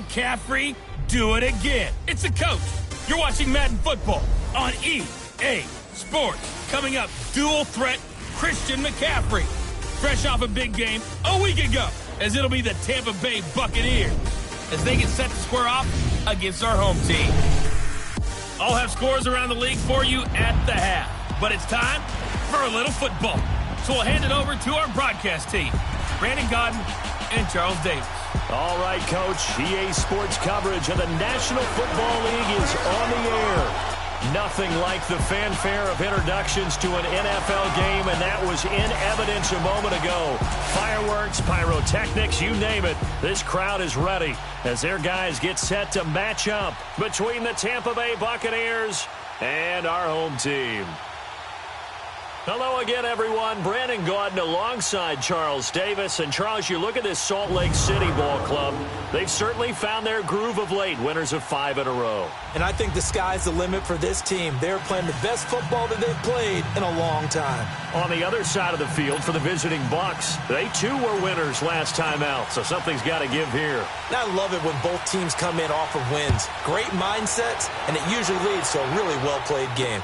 McCaffrey do it again. It's the coach. You're watching Madden Football on EA Sports. Coming up, dual threat Christian McCaffrey. Fresh off a big game a week ago, as it'll be the Tampa Bay Buccaneers as they get set to square off against our home team. I'll have scores around the league for you at the half, but it's time for a little football. So we'll hand it over to our broadcast team, Brandon Godden and Charles Davis. All right, Coach. EA Sports coverage of the National Football League is on the air. Nothing like the fanfare of introductions to an NFL game, and that was in evidence a moment ago. Fireworks, pyrotechnics, you name it. This crowd is ready as their guys get set to match up between the Tampa Bay Buccaneers and our home team. Hello again, everyone. Brandon Gaudin alongside Charles Davis. And, Charles, you look at this Salt Lake City ball club. They've certainly found their groove of late, winners of 5 in a row. And I think the sky's the limit for this team. They're playing the best football that they've played in a long time. On the other side of the field for the visiting Bucs, they, too, were winners last time out, so something's got to give here. And I love it when both teams come in off of wins. Great mindsets, and it usually leads to a really well-played game.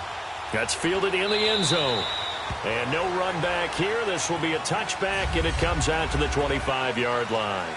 That's fielded in the end zone. And no run back here. This will be a touchback, and it comes out to the 25-yard line.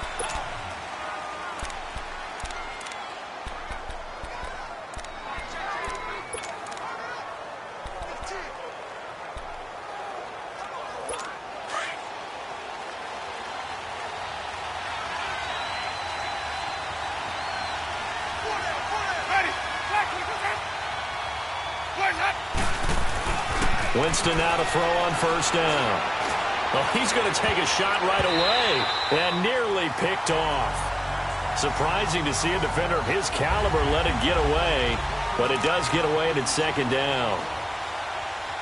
Winston now to throw on first down. Well, he's going to take a shot right away and nearly picked off. Surprising to see a defender of his caliber let it get away, but it does get away and it's second down.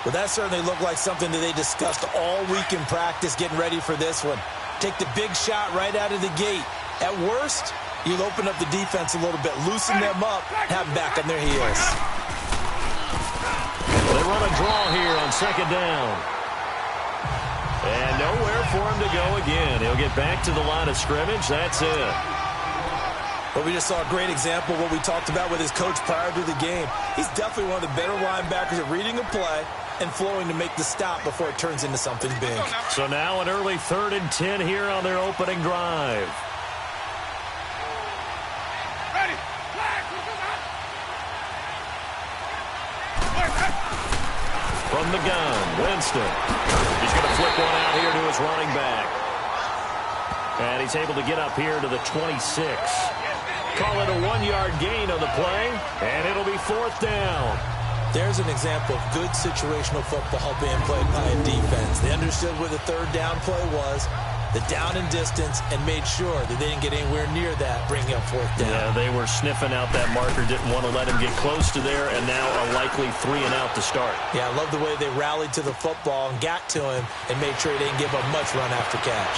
Well, that certainly looked like something that they discussed all week in practice getting ready for this one. Take the big shot right out of the gate. At worst, you'll open up the defense a little bit, loosen them up, have them back on their heels. They run a draw here on second down. And nowhere for him to go again. He'll get back to the line of scrimmage. That's it. But we just saw a great example of what we talked about with his coach prior to the game. He's definitely one of the better linebackers at reading a play and flowing to make the stop before it turns into something big. So now an early 3rd and 10 here on their opening drive. From the gun, Winston. He's going to flip one out here to his running back. And he's able to get up here to the 26. Call it a 1-yard gain on the play, and it'll be 4th down. There's an example of good situational football being played by a defense. They understood where the 3rd down play was, the down and distance, and made sure that they didn't get anywhere near that, bringing up 4th down. Yeah, they were sniffing out that marker, didn't want to let him get close to there, and now a likely 3 and out to start. Yeah, I love the way they rallied to the football and got to him and made sure they didn't give up much run after catch.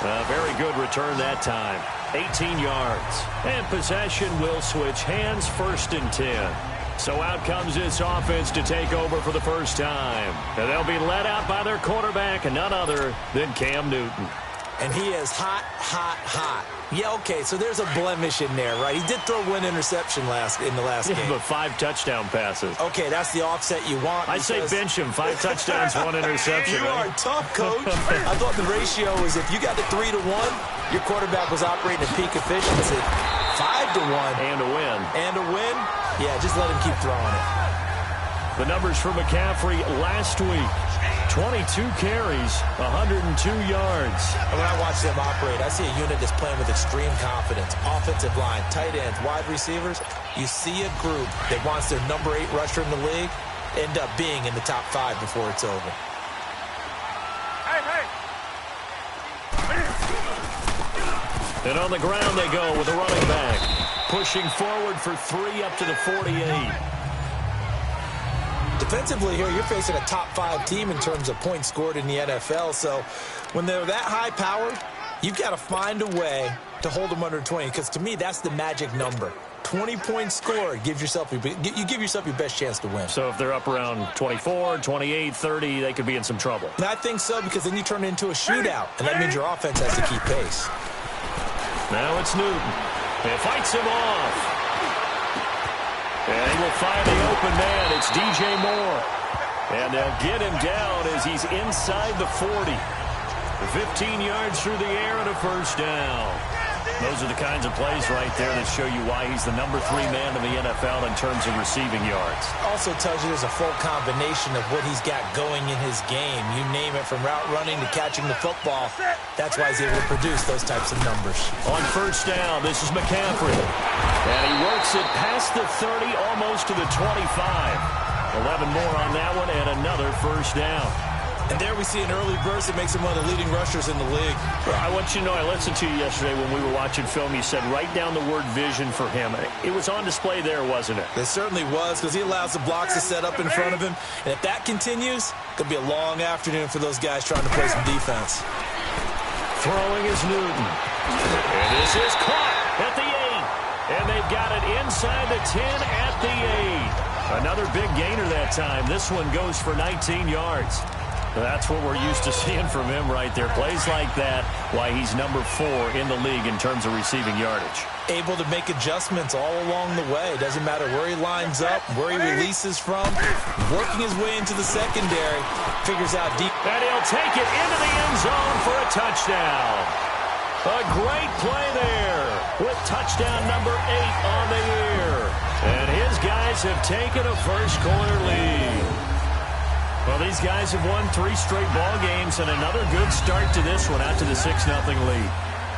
A very good return that time. 18 yards. And possession will switch hands, 1st and 10. So out comes this offense to take over for the first time. And they'll be led out by their quarterback, and none other than Cam Newton. And he is hot, hot, hot. Yeah, okay, so there's a blemish in there, right? He did throw one interception in the last game. But 5 touchdown passes. Okay, that's the offset you want. I say bench him. 5 touchdowns, 1 interception. You are tough, Coach. I thought the ratio was if you got to 3-1, your quarterback was operating at peak efficiency. 5-1. And a win. And a win? Yeah, just let him keep throwing it. The numbers for McCaffrey last week. 22 carries, 102 yards. And when I watch them operate, I see a unit that's playing with extreme confidence. Offensive line, tight ends, wide receivers. You see a group that wants their number 8 rusher in the league end up being in the top 5 before it's over. And on the ground they go with a running back. Pushing forward for 3 up to the 48. Defensively here, you're facing a top 5 team in terms of points scored in the NFL. So when they're that high powered, you've got to find a way to hold them under 20. Because to me, that's the magic number. 20 points scored, you give yourself your best chance to win. So if they're up around 24, 28, 30, they could be in some trouble. And I think so, because then you turn it into a shootout, and that means your offense has to keep pace. Now it's Newton. It fights him off. And he will find the open man. It's DJ Moore. And they'll get him down as he's inside the 40. 15 yards through the air and a first down. Those are the kinds of plays right there that show you why he's the number 3 man in the NFL in terms of receiving yards. Also tells you there's a full combination of what he's got going in his game. You name it, from route running to catching the football. That's why he's able to produce those types of numbers. On first down, this is McCaffrey. And he works it past the 30, almost to the 25. 11 more on that one, and another first down. And there we see an early burst that makes him one of the leading rushers in the league. Well, I want you to know, I listened to you yesterday when we were watching film. You said write down the word vision for him. It was on display there, wasn't it? It certainly was, because he allows the blocks to set up in front of him. And if that continues, it could be a long afternoon for those guys trying to play some defense. Throwing is Newton. And this is caught at the 8. And they've got it inside the 10 at the 8. Another big gainer that time. This one goes for 19 yards. That's what we're used to seeing from him right there. Plays like that, why he's number 4 in the league in terms of receiving yardage. Able to make adjustments all along the way. Doesn't matter where he lines up, where he releases from. Working his way into the secondary. Figures out deep. And he'll take it into the end zone for a touchdown. A great play there with touchdown number 8 on the year. And his guys have taken a first-quarter lead. Well, these guys have won 3 straight ball games, and another good start to this one, out to the 6-0 lead.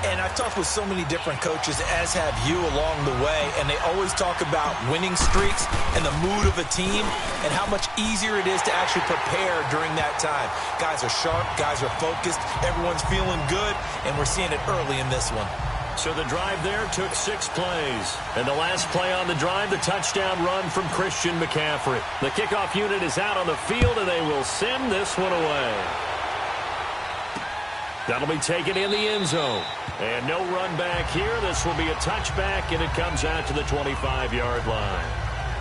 And I've talked with so many different coaches, as have you, along the way, and they always talk about winning streaks and the mood of a team and how much easier it is to actually prepare during that time. Guys are sharp, guys are focused, everyone's feeling good, and we're seeing it early in this one. So the drive there took 6 plays. And the last play on the drive, the touchdown run from Christian McCaffrey. The kickoff unit is out on the field, and they will send this one away. That'll be taken in the end zone. And no run back here. This will be a touchback, and it comes out to the 25-yard line.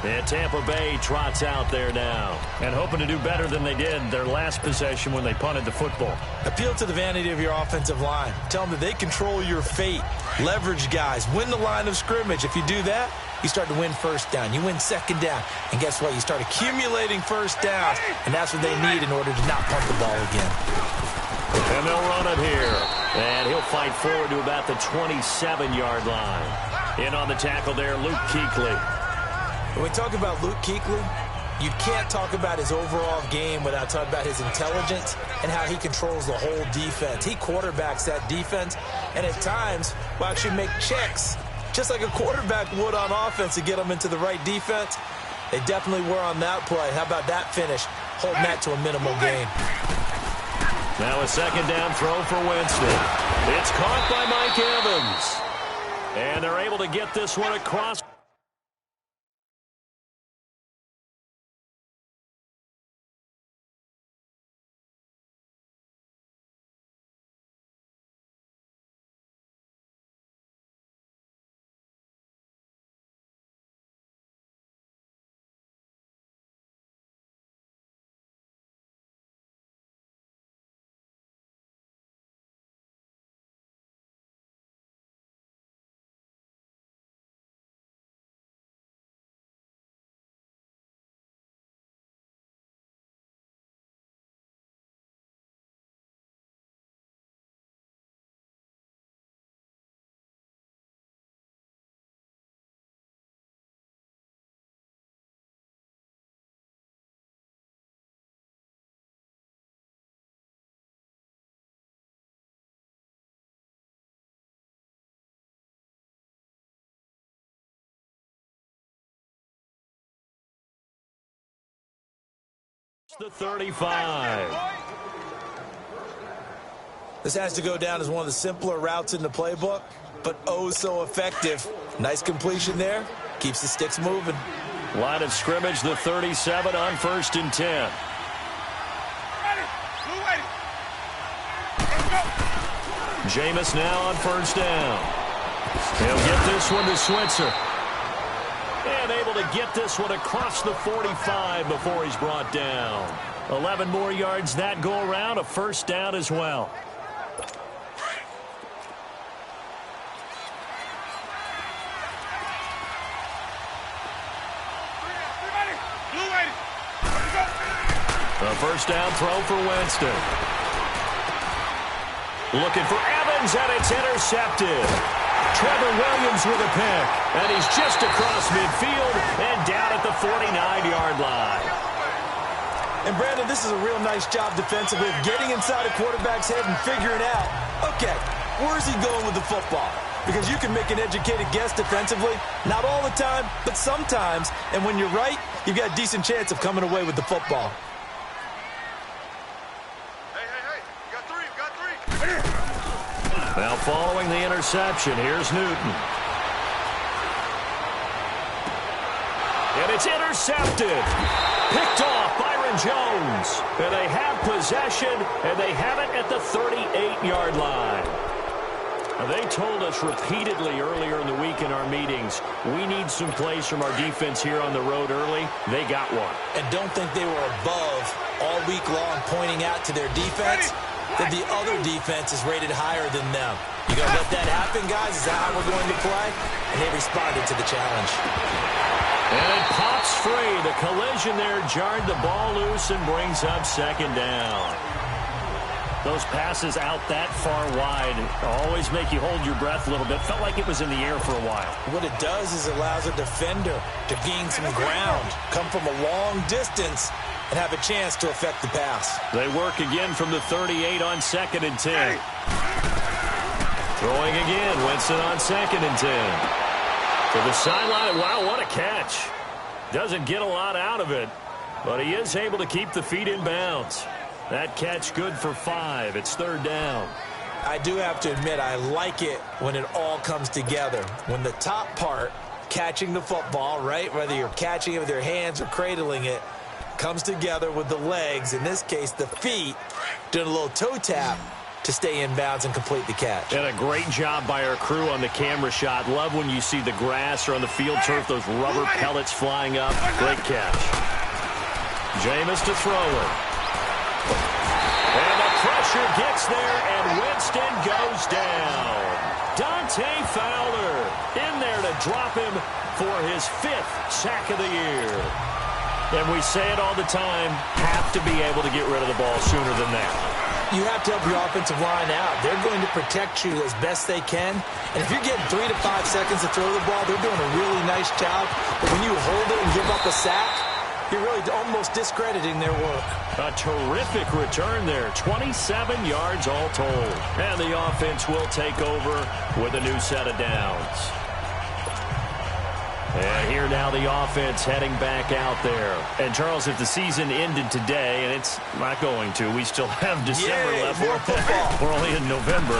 And Tampa Bay trots out there now, and hoping to do better than they did their last possession when they punted the football. Appeal to the vanity of your offensive line. Tell them that they control your fate. Leverage guys. Win the line of scrimmage. If you do that, you start to win first down. You win second down. And guess what? You start accumulating first downs, and that's what they need in order to not punt the ball again. And they'll run it here. And he'll fight forward to about the 27-yard line. In on the tackle there, Luke Kuechly. When we talk about Luke Kuechly, you can't talk about his overall game without talking about his intelligence and how he controls the whole defense. He quarterbacks that defense, and at times will actually make checks, just like a quarterback would on offense to get them into the right defense. They definitely were on that play. How about that finish, holding that to a minimal gain. Now a second down throw for Winston. It's caught by Mike Evans. And they're able to get this one across. The 35. This has to go down as one of the simpler routes in the playbook, but oh so effective. Nice completion there. Keeps the sticks moving. Line of scrimmage, the 37 on 1st and 10. Jameis now on 1st down. He'll get this one to Switzer. And able to get this one across the 45 before he's brought down. 11 more yards that go around, a first down as well. first down throw for Winston. Looking for Evans, and it's intercepted. Trevor Williams with a pick, and he's just across midfield and down at the 49-yard line. And, Brandon, this is a real nice job defensively of getting inside a quarterback's head and figuring out, okay, where's he going with the football? Because you can make an educated guess defensively, not all the time, but sometimes. And when you're right, you've got a decent chance of coming away with the football. Hey, you got three. Now following the interception, here's Newton. And it's intercepted. Picked off Byron Jones. And they have possession, and they have it at the 38-yard line. Now, they told us repeatedly earlier in the week in our meetings, we need some plays from our defense here on the road early. They got one. And don't think they were above all week long pointing out to their defense that the other defense is rated higher than them. You going to let that happen, guys? Is that how we're going to play? And they responded to the challenge. And it pops free. The collision there jarred the ball loose and brings up second down. Those passes out that far wide always make you hold your breath a little bit. Felt like it was in the air for a while. What it does is it allows a defender to gain some ground, come from a long distance, and have a chance to affect the pass. They work again from the 38 on 2nd and 10. Throwing again, Winston on 2nd and 10. To the sideline. Wow, what a catch. Doesn't get a lot out of it, but he is able to keep the feet in bounds. That catch good for 5. It's 3rd down. I do have to admit, I like it when it all comes together. When the top part, catching the football, right, whether you're catching it with your hands or cradling it, comes together with the legs, in this case the feet, doing a little toe tap to stay in bounds and complete the catch. And a great job by our crew on the camera shot. Love when you see the grass or on the field turf, those rubber pellets flying up. Great catch. Jameis to throw it. And the pressure gets there, and Winston goes down. Dante Fowler in there to drop him for his 5th sack of the year. And we say it all the time, have to be able to get rid of the ball sooner than that. You have to help your offensive line out. They're going to protect you as best they can. And if you're getting 3 to 5 seconds to throw the ball, they're doing a really nice job. But when you hold it and give up a sack, you're really almost discrediting their work. A terrific return there. 27 yards all told. And the offense will take over with a new set of downs. And here now the offense heading back out there. And, Charles, if the season ended today, and it's not going to, we still have December left. More football. We're only in November.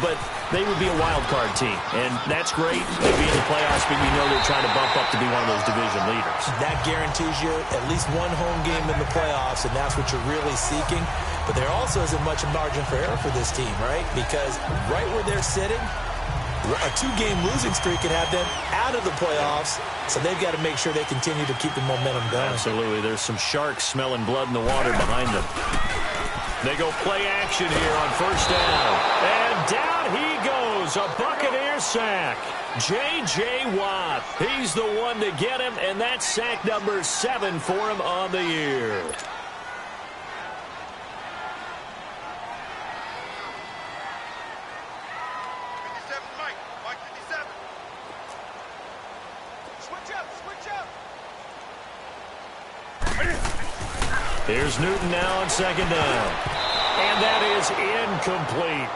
But they would be a wild card team. And that's great. They'd be in the playoffs, but you know they're trying to bump up to be one of those division leaders. That guarantees you at least one home game in the playoffs, and that's what you're really seeking. But there also isn't much margin for error for this team, right? Because right where they're sitting, a 2-game losing streak could have them out of the playoffs, so they've got to make sure they continue to keep the momentum going. Absolutely. There's some sharks smelling blood in the water behind them. They go play action here on 1st down. And down he goes. A Buccaneers sack. J.J. Watt. He's the one to get him, and that's sack number 7 for him on the year. Here's Newton now on 2nd down. And that is incomplete.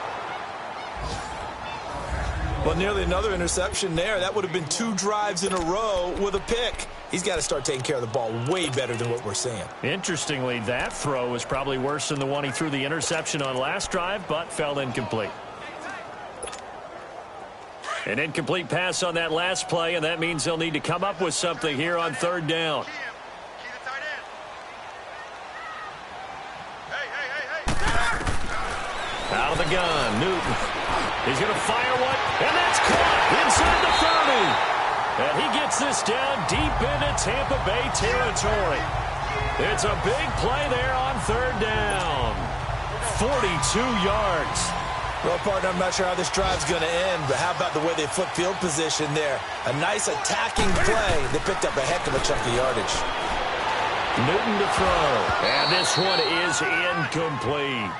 Well, nearly another interception there. That would have been 2 drives in a row with a pick. He's got to start taking care of the ball way better than what we're seeing. Interestingly, that throw was probably worse than the one he threw the interception on last drive, but fell incomplete. An incomplete pass on that last play, and that means they'll need to come up with something here on 3rd down. Out of the gun, Newton. He's going to fire one, and that's caught inside the 30. And he gets this down deep into Tampa Bay territory. It's a big play there on 3rd down. 42 yards. Well, partner, I'm not sure how this drive's going to end, but how about the way they flip field position there? A nice attacking play that picked up a heck of a chunk of yardage. Newton to throw. And this one is incomplete.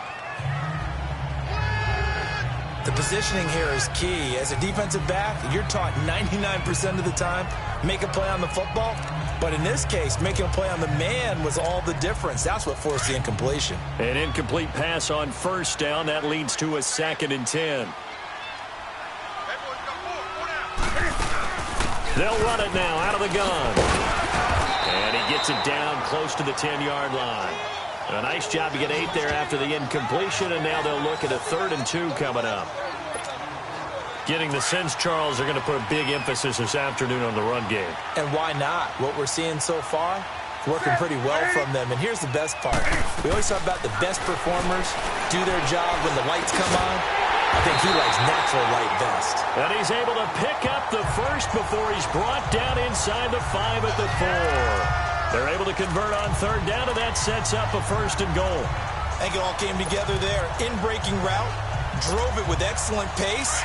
The positioning here is key. As a defensive back, you're taught 99% of the time, make a play on the football. But in this case, making a play on the man was all the difference. That's what forced the incompletion. An incomplete pass on first down. That leads to a 2nd and 10. They'll run it now out of the gun. And he gets it down close to the 10-yard line. A nice job to get 8 there after the incompletion, and now they'll look at a 3rd and 2 coming up. Getting the sense, Charles, they're going to put a big emphasis this afternoon on the run game. And why not? What we're seeing so far, working pretty well from them. And here's the best part. We always talk about the best performers do their job when the lights come on. I think he likes natural light best. And he's able to pick up the first before he's brought down inside the 5 at the 4. They're able to convert on 3rd down, and that sets up a 1st and goal. I think it all came together there. In-breaking route, drove it with excellent pace.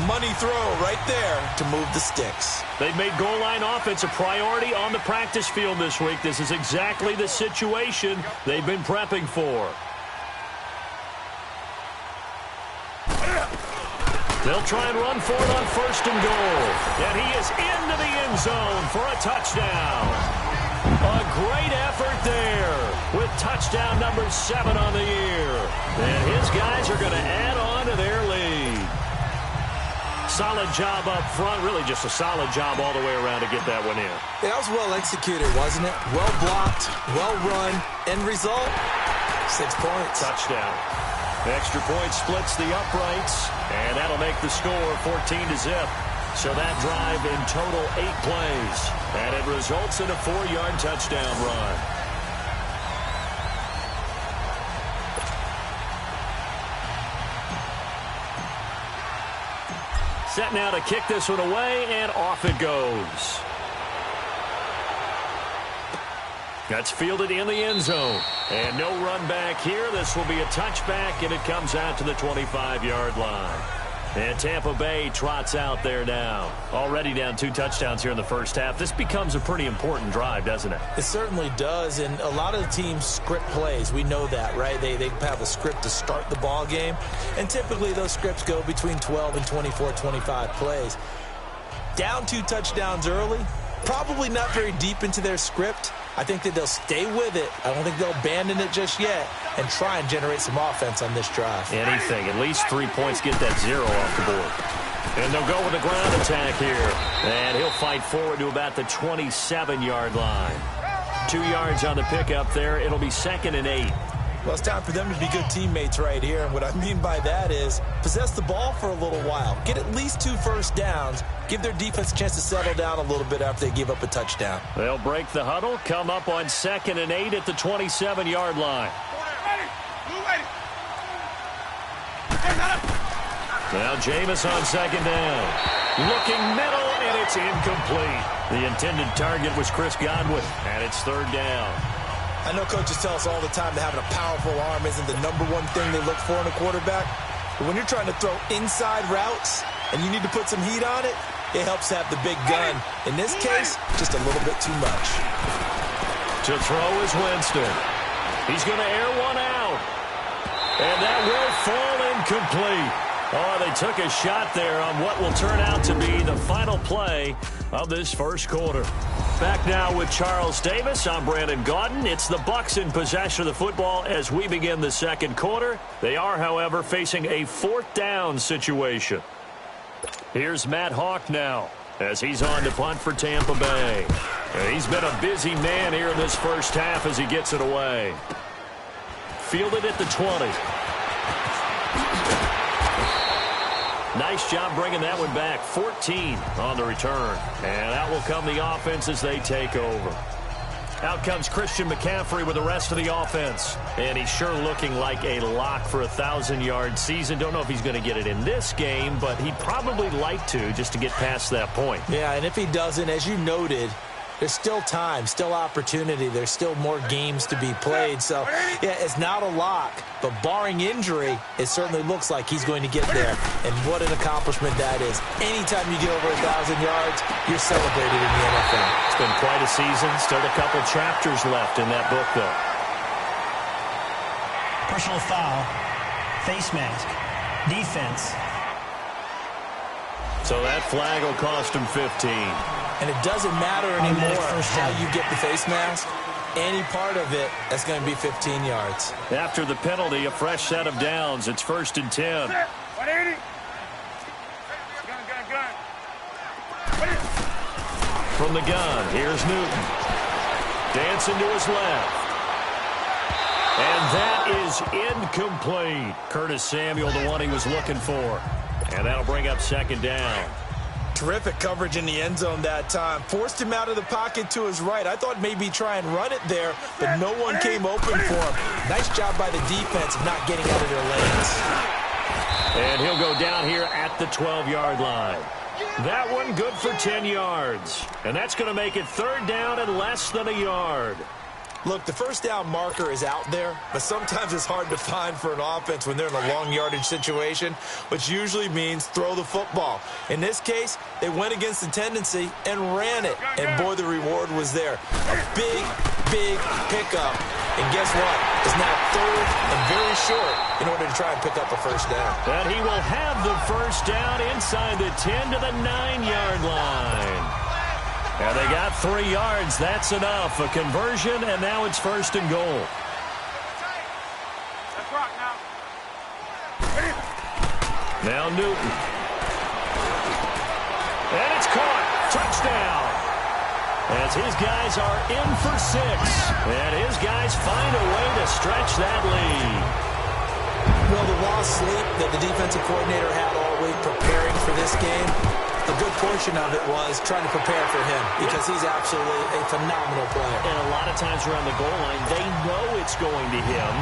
Money throw right there to move the sticks. They've made goal line offense a priority on the practice field this week. This is exactly the situation they've been prepping for. They'll try and run for it on 1st and goal. And he is into the end zone for a touchdown. A great effort there with touchdown number 7 on the year. And his guys are going to add on to their lead. Solid job up front. Really just a solid job all the way around to get that one in. That was well executed, wasn't it? Well blocked, well run. End result, 6 points. Touchdown. Extra point splits the uprights, and that'll make the score 14-0. So that drive in total 8 plays, and it results in a 4-yard touchdown run. Set now to kick this one away, and off it goes. That's fielded in the end zone. And no run back here. This will be a touchback, and it comes out to the 25-yard line. And Tampa Bay trots out there now. Already down 2 touchdowns here in the first half. This becomes a pretty important drive, doesn't it? It certainly does, and a lot of the teams script plays. We know that, right? They have a script to start the ball game, and typically those scripts go between 12 and 24, 25 plays. Down 2 touchdowns early, probably not very deep into their script. I think that they'll stay with it. I don't think they'll abandon it just yet and try and generate some offense on this drive. Anything. At least 3 points, get that 0 off the board. And they'll go with the ground attack here. And he'll fight forward to about the 27-yard line. 2 yards on the pickup there. It'll be 2nd and 8. Well, it's time for them to be good teammates right here. And what I mean by that is possess the ball for a little while. Get at least 2 first downs. Give their defense a chance to settle down a little bit after they give up a touchdown. They'll break the huddle, come up on 2nd and 8 at the 27-yard line. Now Jameis on 2nd down. Looking middle, and it's incomplete. The intended target was Chris Godwin, and it's 3rd down. I know coaches tell us all the time that having a powerful arm isn't the #1 thing they look for in a quarterback. But when you're trying to throw inside routes and you need to put some heat on it, it helps have the big gun. In this case, just a little bit too much. To throw is Winston. He's going to air one out. And that will fall incomplete. Oh, they took a shot there on what will turn out to be the final play of this first quarter. Back now with Charles Davis. I'm Brandon Gaudin. It's the Bucs in possession of the football as we begin the second quarter. They are, however, facing a 4th down situation. Here's Matt Hawk now as he's on to punt for Tampa Bay. And he's been a busy man here in this first half as he gets it away. Fielded at the 20. Nice job bringing that one back. 14 on the return. And out will come the offense as they take over. Out comes Christian McCaffrey with the rest of the offense. And he's sure looking like a lock for a 1,000-yard season. Don't know if he's going to get it in this game, but he'd probably like to just to get past that point. Yeah, and if he doesn't, as you noted, There's still time, still opportunity. There's still more games to be played. So, yeah, it's not a lock, but barring injury, it certainly looks like he's going to get there. And what an accomplishment that is. Anytime you get over 1,000 yards, you're celebrated in the NFL. It's been quite a season. Still a couple chapters left in that book, though. Personal foul, face mask, defense. So that flag will cost him 15. And it doesn't matter anymore how you get the face mask. Any part of it, that's going to be 15 yards. After the penalty, a fresh set of downs. It's 1st and 10. 180. Gun. From the gun, here's Newton. Dancing to his left. And that is incomplete. Curtis Samuel, the one he was looking for. And that'll bring up 2nd down. Terrific coverage in the end zone that time. Forced him out of the pocket to his right. I thought maybe try and run it there, but no one came open for him. Nice job by the defense of not getting out of their lanes. And he'll go down here at the 12-yard line. That one good for 10 yards. And that's going to make it 3rd down and less than a yard. Look, the first down marker is out there, but sometimes it's hard to find for an offense when they're in a long yardage situation, which usually means throw the football. In this case, they went against the tendency and ran it, and boy, the reward was there. A big pickup, and guess what? It's now 3rd and very short in order to try and pick up a first down. And he will have the first down inside the 10 to the 9-yard line. And they got 3 yards. That's enough. A conversion, and now it's 1st and goal. Let's rock now. Now Newton. And it's caught. Touchdown. As his guys are in for 6. And his guys find a way to stretch that lead. Well, the lost sleep that the defensive coordinator had all week preparing for this game, a good portion of it was trying to prepare for him because he's absolutely a phenomenal player. And a lot of times around the goal line, they know it's going to him.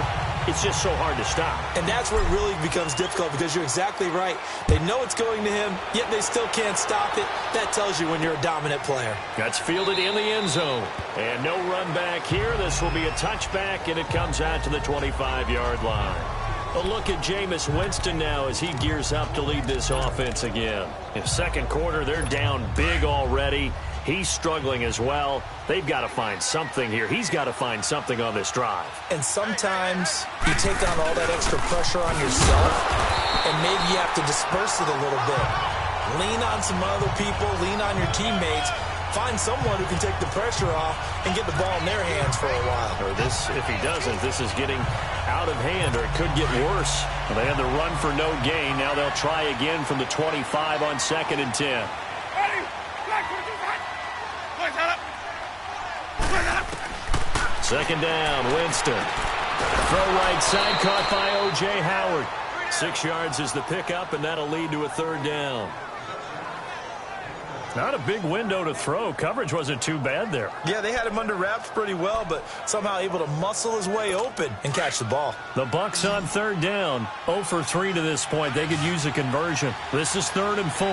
It's just so hard to stop. And that's where it really becomes difficult because you're exactly right. They know it's going to him, yet they still can't stop it. That tells you when you're a dominant player. That's fielded in the end zone. And no run back here. This will be a touchback, and it comes out to the 25-yard line. A look at Jameis Winston now as he gears up to lead this offense again. In 2nd quarter, they're down big already. He's struggling as well. They've got to find something here. He's got to find something on this drive. And sometimes you take on all that extra pressure on yourself, and maybe you have to disperse it a little bit. Lean on some other people, lean on your teammates. Find someone who can take the pressure off and get the ball in their hands for a while. Or this, if he doesn't, this is getting out of hand, or it could get worse. Well, they had the run for no gain. Now they'll try again from the 25 on 2nd and 10. Second down, Winston. Throw right side, caught by O.J. Howard. 6 yards is the pickup, and that'll lead to a 3rd down. Not a big window to throw. Coverage wasn't too bad there. Yeah, they had him under wraps pretty well, but somehow able to muscle his way open and catch the ball. The Bucs on 3rd down. 0 for 3 to this point. They could use a conversion. This is 3rd and 4.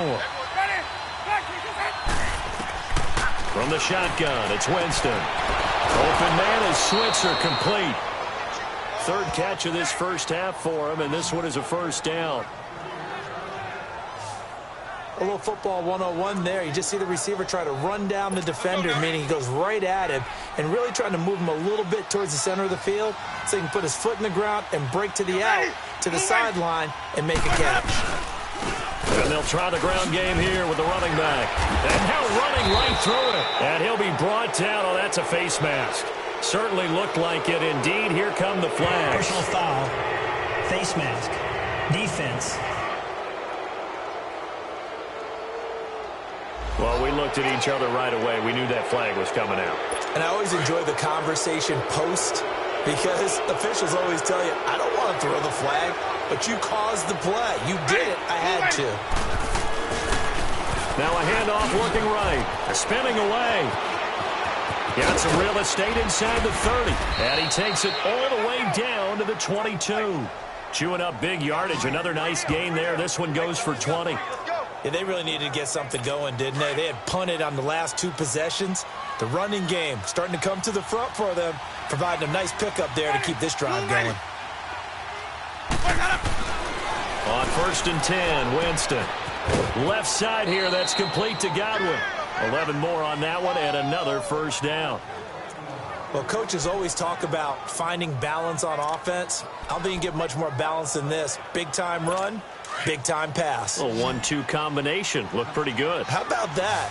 From the shotgun, it's Winston. Open man is Switzer, complete. 3rd catch of this first half for him, and this one is a first down. A little football 101 there. You just see the receiver try to run down the defender, meaning he goes right at him, and really trying to move him a little bit towards the center of the field so he can put his foot in the ground and break to the out, to the sideline, and make a catch. And they'll try the ground game here with the running back. And now running right through it. And he'll be brought down. Oh, that's a face mask. Certainly looked like it. Indeed, here come the flags. Personal foul, face mask, defense. Well, we looked at each other right away. We knew that flag was coming out. And I always enjoy the conversation post because officials always tell you, I don't want to throw the flag, but you caused the play. You did it. I had to. Now a handoff looking right. Spinning away. Got some real estate inside the 30. And he takes it all the way down to the 22. Chewing up big yardage. Another nice gain there. This one goes for 20. Yeah, they really needed to get something going, didn't they? They had punted on the last 2 possessions. The running game starting to come to the front for them, providing a nice pickup there to keep this drive going. On 1st and 10, Winston. Left side here, that's complete to Godwin. 11 more on that one and another first down. Well, coaches always talk about finding balance on offense. I don't think you can get much more balance than this. Big-time run, big-time pass. A 1-2 combination. Looked pretty good. How about that?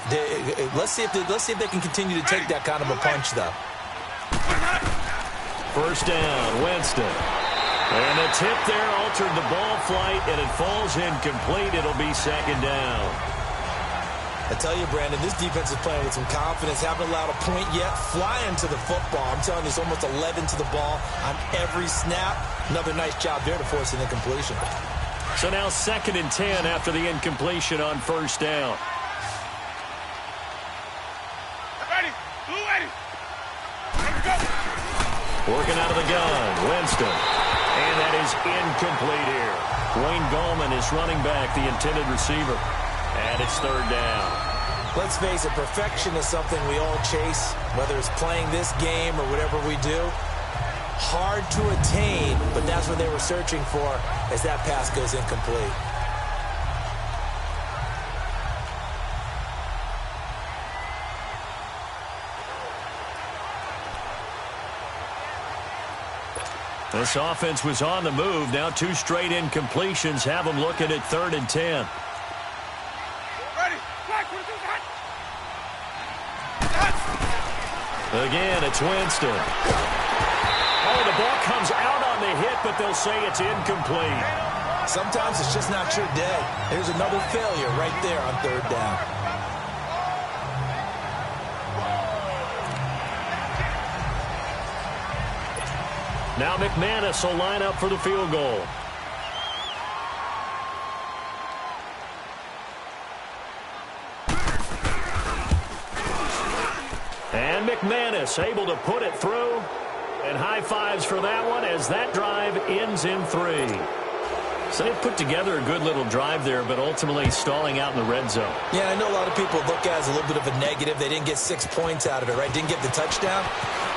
Let's see if they can continue to take that kind of a punch, though. First down, Winston. And the tip there altered the ball flight, and it falls incomplete. It'll be 2nd down. I tell you, Brandon, this defense is playing with some confidence. Haven't allowed a point yet. Flying to the football. I'm telling you, it's almost 11 to the ball on every snap. Another nice job there to force an incompletion. So now 2nd and 10 after the incompletion on 1st down. Ready. Blue ready. Let's go. Working out of the gun, Winston. And that is incomplete here. Wayne Gallman is running back, the intended receiver. And it's 3rd down. Let's face it, perfection is something we all chase, whether it's playing this game or whatever we do. Hard to attain, but that's what they were searching for as that pass goes incomplete. This offense was on the move. Now 2 straight incompletions have them looking at 3rd and 10. Again, it's Winston. Oh, the ball comes out on the hit, but they'll say it's incomplete. Sometimes it's just not your day. Here's another failure right there on 3rd down. Now McManus will line up for the field goal. And McManus able to put it through. And high fives for that one as that drive ends in 3. So they put together a good little drive there, but ultimately stalling out in the red zone. Yeah, I know a lot of people look at it as a little bit of a negative. They didn't get 6 points out of it, right? Didn't get the touchdown.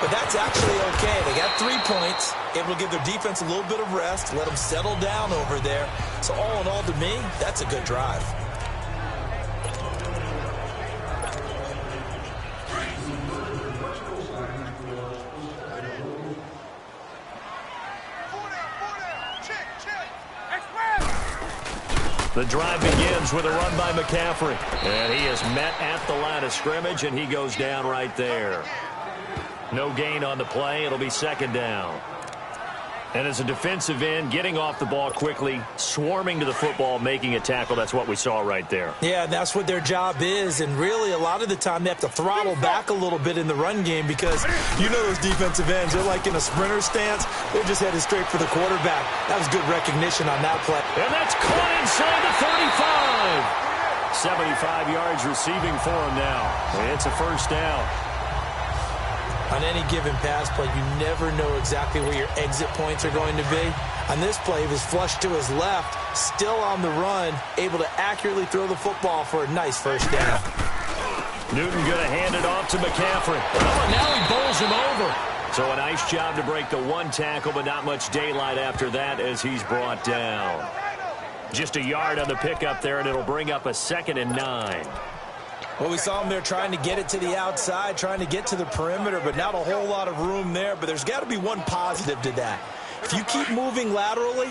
But that's actually okay. They got 3 points, able to give their defense a little bit of rest, let them settle down over there. So all in all, to me, that's a good drive. The drive begins with a run by McCaffrey. And he is met at the line of scrimmage, and he goes down right there. No gain on the play. It'll be 2nd down. And as a defensive end, getting off the ball quickly, swarming to the football, making a tackle, that's what we saw right there. Yeah, that's what their job is. And really, a lot of the time, they have to throttle back a little bit in the run game because you know those defensive ends, they're like in a sprinter stance. They're just headed straight for the quarterback. That was good recognition on that play. And that's caught inside the 35. 75 yards receiving for him now. It's a 1st down. On any given pass play, you never know exactly where your exit points are going to be. On this play, he was flushed to his left, still on the run, able to accurately throw the football for a nice 1st down. Newton going to hand it off to McCaffrey. Oh, and now he bowls him over. So a nice job to break the 1 tackle, but not much daylight after that as he's brought down. Just a yard on the pickup there, and it'll bring up a 2nd and 9. Well, we saw him there trying to get it to the outside, trying to get to the perimeter, but not a whole lot of room there. But there's got to be one positive to that. If you keep moving laterally,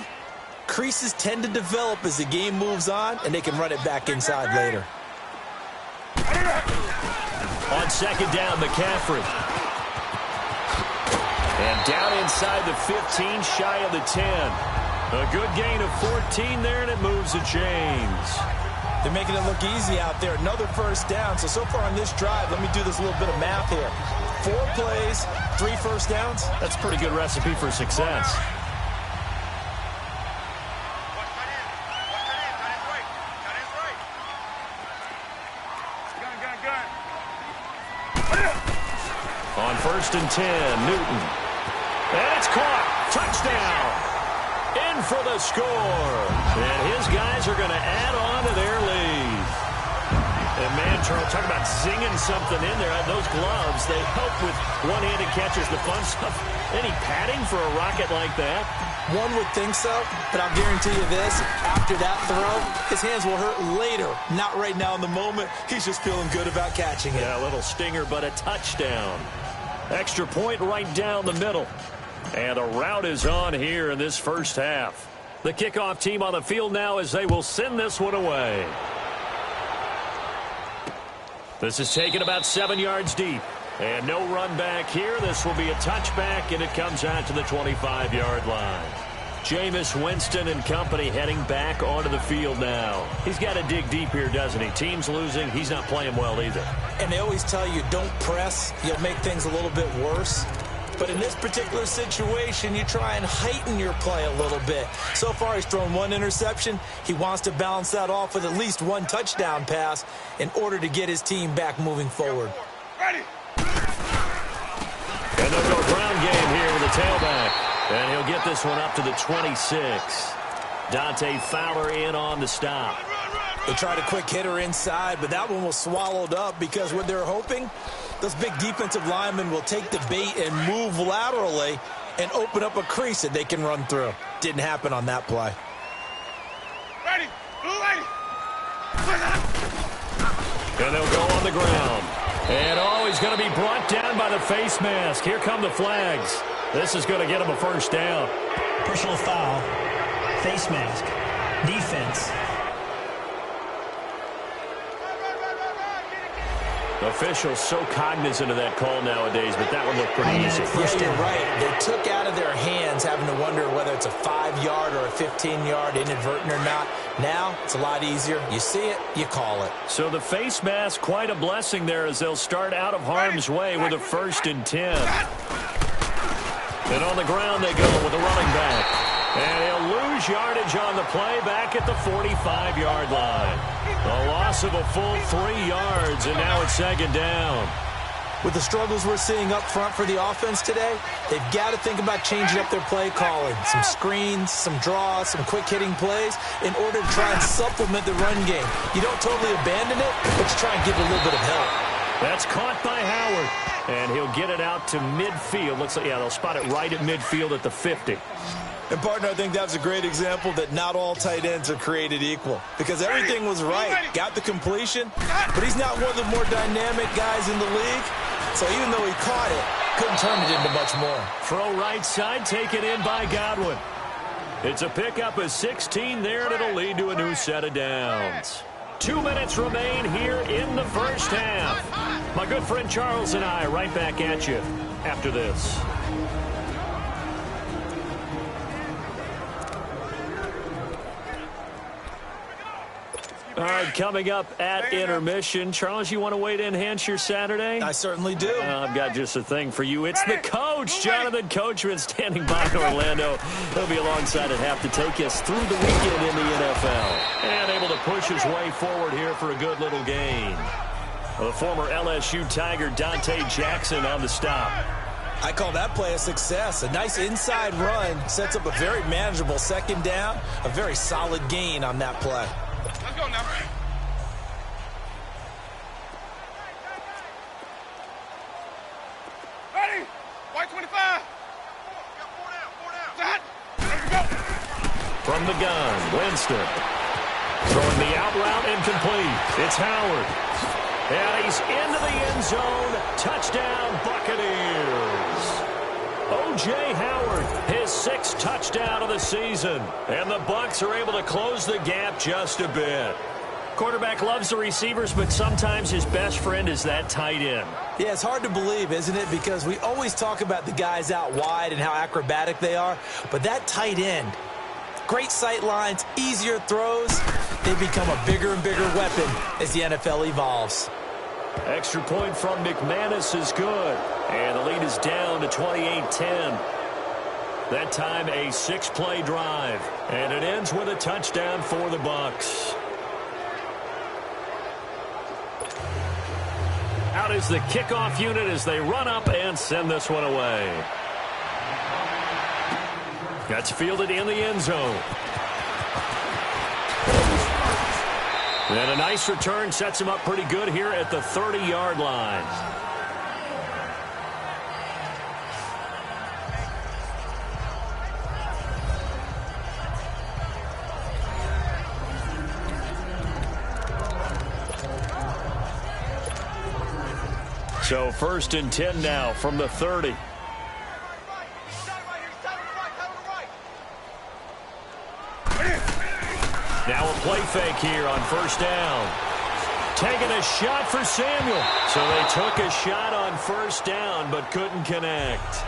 creases tend to develop as the game moves on, and they can run it back inside later. On 2nd down, McCaffrey. And down inside the 15, shy of the 10. A good gain of 14 there, and it moves the chains. They're making it look easy out there. Another 1st down. So far on this drive, let me do this little bit of math here. 4 plays, 3 1st downs. That's a pretty good recipe for success. On 1st and 10, Newton. And it's caught. Touchdown. In for the score. And his guys are going to add on to their lead. And man, Charles, talk about zinging something in there. Those gloves, they help with one-handed catches, the fun stuff. Any padding for a rocket like that? One would think so, but I'll guarantee you this. After that throw, his hands will hurt later. Not right now in the moment. He's just feeling good about catching it. Yeah, a little stinger, but a touchdown. Extra point right down the middle. And the route is on here in this first half. The kickoff team on the field now as they will send this one away. This is taken about 7 yards deep. And no run back here. This will be a touchback, and it comes out to the 25-yard line. Jameis Winston and company heading back onto the field now. He's got to dig deep here, doesn't he? Team's losing. He's not playing well either. And they always tell you, don't press. You'll make things a little bit worse. But in this particular situation, you try and heighten your play a little bit. So far, he's thrown one interception. He wants to balance that off with at least one touchdown pass in order to get his team back moving forward. Ready. And they'll go ground game here with the tailback. And he'll get this one up to the 26. Dante Fowler in on the stop. They tried a quick hitter inside, but that one was swallowed up because what they're hoping, those big defensive linemen will take the bait and move laterally and open up a crease that they can run through. Didn't happen on that play. Ready. Blue ready. And they'll go on the ground. And he's going to be brought down by the face mask. Here come the flags. This is going to get him a first down. Personal foul. Face mask. Defense. Officials so cognizant of that call nowadays, but that one looked pretty easy. Yeah, you're right. They took out of their hands having to wonder whether it's a 5-yard or a 15-yard inadvertent or not. Now, it's a lot easier. You see it, you call it. So the face mask, quite a blessing there as they'll start out of harm's way with a 1st and 10. And on the ground they go with a running back. And he'll lose yardage on the play back at the 45-yard line. A loss of a full 3 yards, and now it's 2nd down. With the struggles we're seeing up front for the offense today, they've got to think about changing up their play calling. Some screens, some draws, some quick-hitting plays in order to try and supplement the run game. You don't totally abandon it, but you try and give it a little bit of help. That's caught by Howard, and he'll get it out to midfield. Looks like, yeah, they'll spot it right at midfield at the 50. And, partner, I think that's a great example that not all tight ends are created equal. Because everything was right. Got the completion, but he's not one of the more dynamic guys in the league. So even though he caught it, couldn't turn it into much more. Throw right side, taken in by Godwin. It's a pickup of 16 there, and it'll lead to a new set of downs. 2 minutes remain here in the first half. My good friend Charles and I right back at you after this. All right, coming up at intermission. Charles, you want to wait to enhance your Saturday? I certainly do. I've got just a thing for you. It's the coach, Jonathan Coachman, standing by in Orlando. He'll be alongside at half to take us through the weekend in the NFL. And able to push his way forward here for a good little gain. The former LSU Tiger Dante Jackson on the stop. I call that play a success. A nice inside run sets up a very manageable 2nd down. A very solid gain on that play. Let's go now. Ready? White 25. Set. Let's go. From the gun, Winston. Throwing the out route incomplete. It's Howard. And he's into the end zone. Touchdown, Buccaneers. O.J. Howard, his 6th touchdown of the season. And the Bucs are able to close the gap just a bit. Quarterback loves the receivers, but sometimes his best friend is that tight end. Yeah, it's hard to believe, isn't it? Because we always talk about the guys out wide and how acrobatic they are. But that tight end, great sight lines, easier throws, they become a bigger and bigger weapon as the NFL evolves. Extra point from McManus is good. And the lead is down to 28-10. That time a 6-play drive. And it ends with a touchdown for the Bucs. Out is the kickoff unit as they run up and send this one away. That's fielded in the end zone. And a nice return sets him up pretty good here at the 30-yard line. So 1st and 10 now from the 30. Now a play fake here on 1st down. Taking a shot for Samuel. So they took a shot on 1st down but couldn't connect.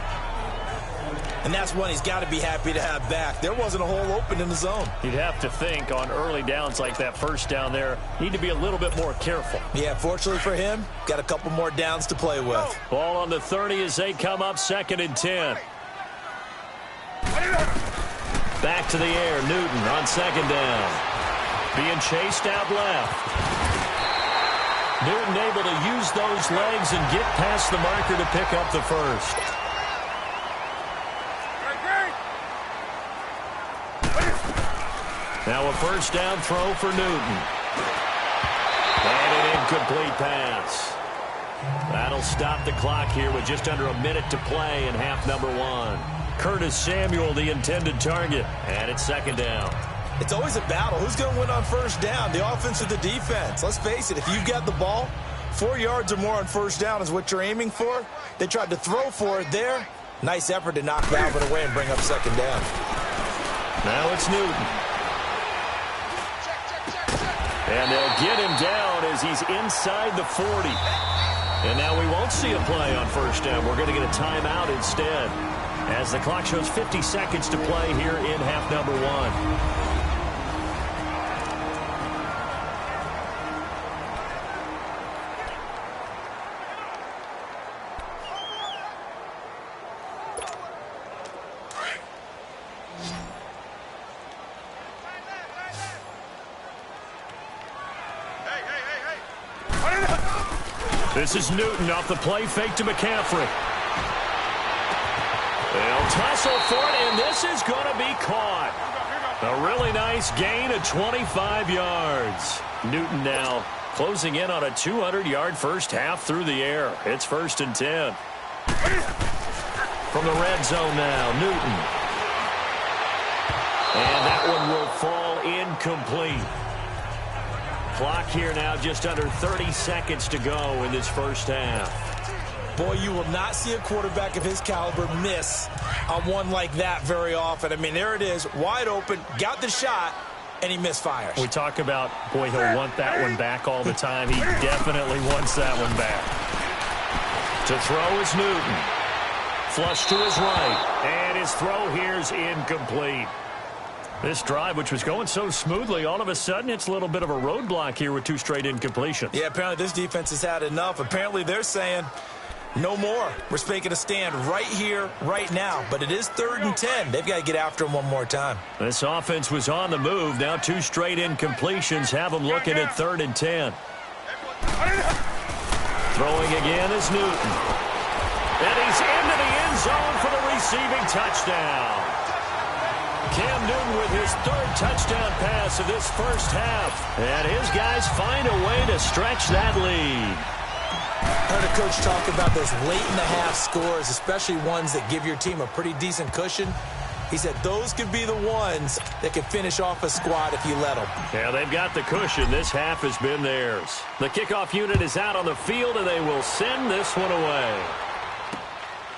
And that's one he's got to be happy to have back. There wasn't a hole open in the zone. You'd have to think on early downs like that 1st down there, need to be a little bit more careful. Yeah, fortunately for him, got a couple more downs to play with. Ball on the 30 as they come up 2nd and 10. Back to the air, Newton on 2nd down. Being chased out left. Newton able to use those legs and get past the marker to pick up the 1st. Now a 1st down throw for Newton. And an incomplete pass. That'll stop the clock here with just under a minute to play in half number 1. Curtis Samuel, the intended target. And it's 2nd down. It's always a battle. Who's going to win on 1st down, the offense or the defense? Let's face it, if you've got the ball, 4 yards or more on 1st down is what you're aiming for. They tried to throw for it there. Nice effort to knock Balvin away and bring up 2nd down. Now it's Newton. And they'll get him down as he's inside the 40. And now we won't see a play on 1st down. We're going to get a timeout instead, as the clock shows 50 seconds to play here in half number 1. This is Newton off the play fake to McCaffrey. They'll tussle for it, and this is going to be caught. A really nice gain of 25 yards. Newton now closing in on a 200-yard first half through the air. It's 1st and 10. From the red zone now, Newton. And that one will fall incomplete. Clock here now just under 30 seconds to go in this first half. Boy, you will not see a quarterback of his caliber miss on one like that very often. I mean, there it is, wide open, got the shot, and he misfires. We talk about, boy, he'll want that one back all the time. He definitely wants that one back. To throw is Newton. Flush to his right, and his throw here is incomplete. This drive, which was going so smoothly, all of a sudden it's a little bit of a roadblock here with 2 straight incompletions. Yeah, apparently this defense has had enough. Apparently they're saying no more. We're making a stand right here, right now. But it is 3rd and 10. They've got to get after him one more time. This offense was on the move. Now 2 straight incompletions have them looking at 3rd and 10. Throwing again is Newton. And he's into the end zone for the receiving touchdown. Cam Newton with his 3rd touchdown pass of this first half. And his guys find a way to stretch that lead. I heard a coach talk about those late-in-the-half scores, especially ones that give your team a pretty decent cushion. He said those could be the ones that could finish off a squad if you let them. Yeah, they've got the cushion. This half has been theirs. The kickoff unit is out on the field, and they will send this one away.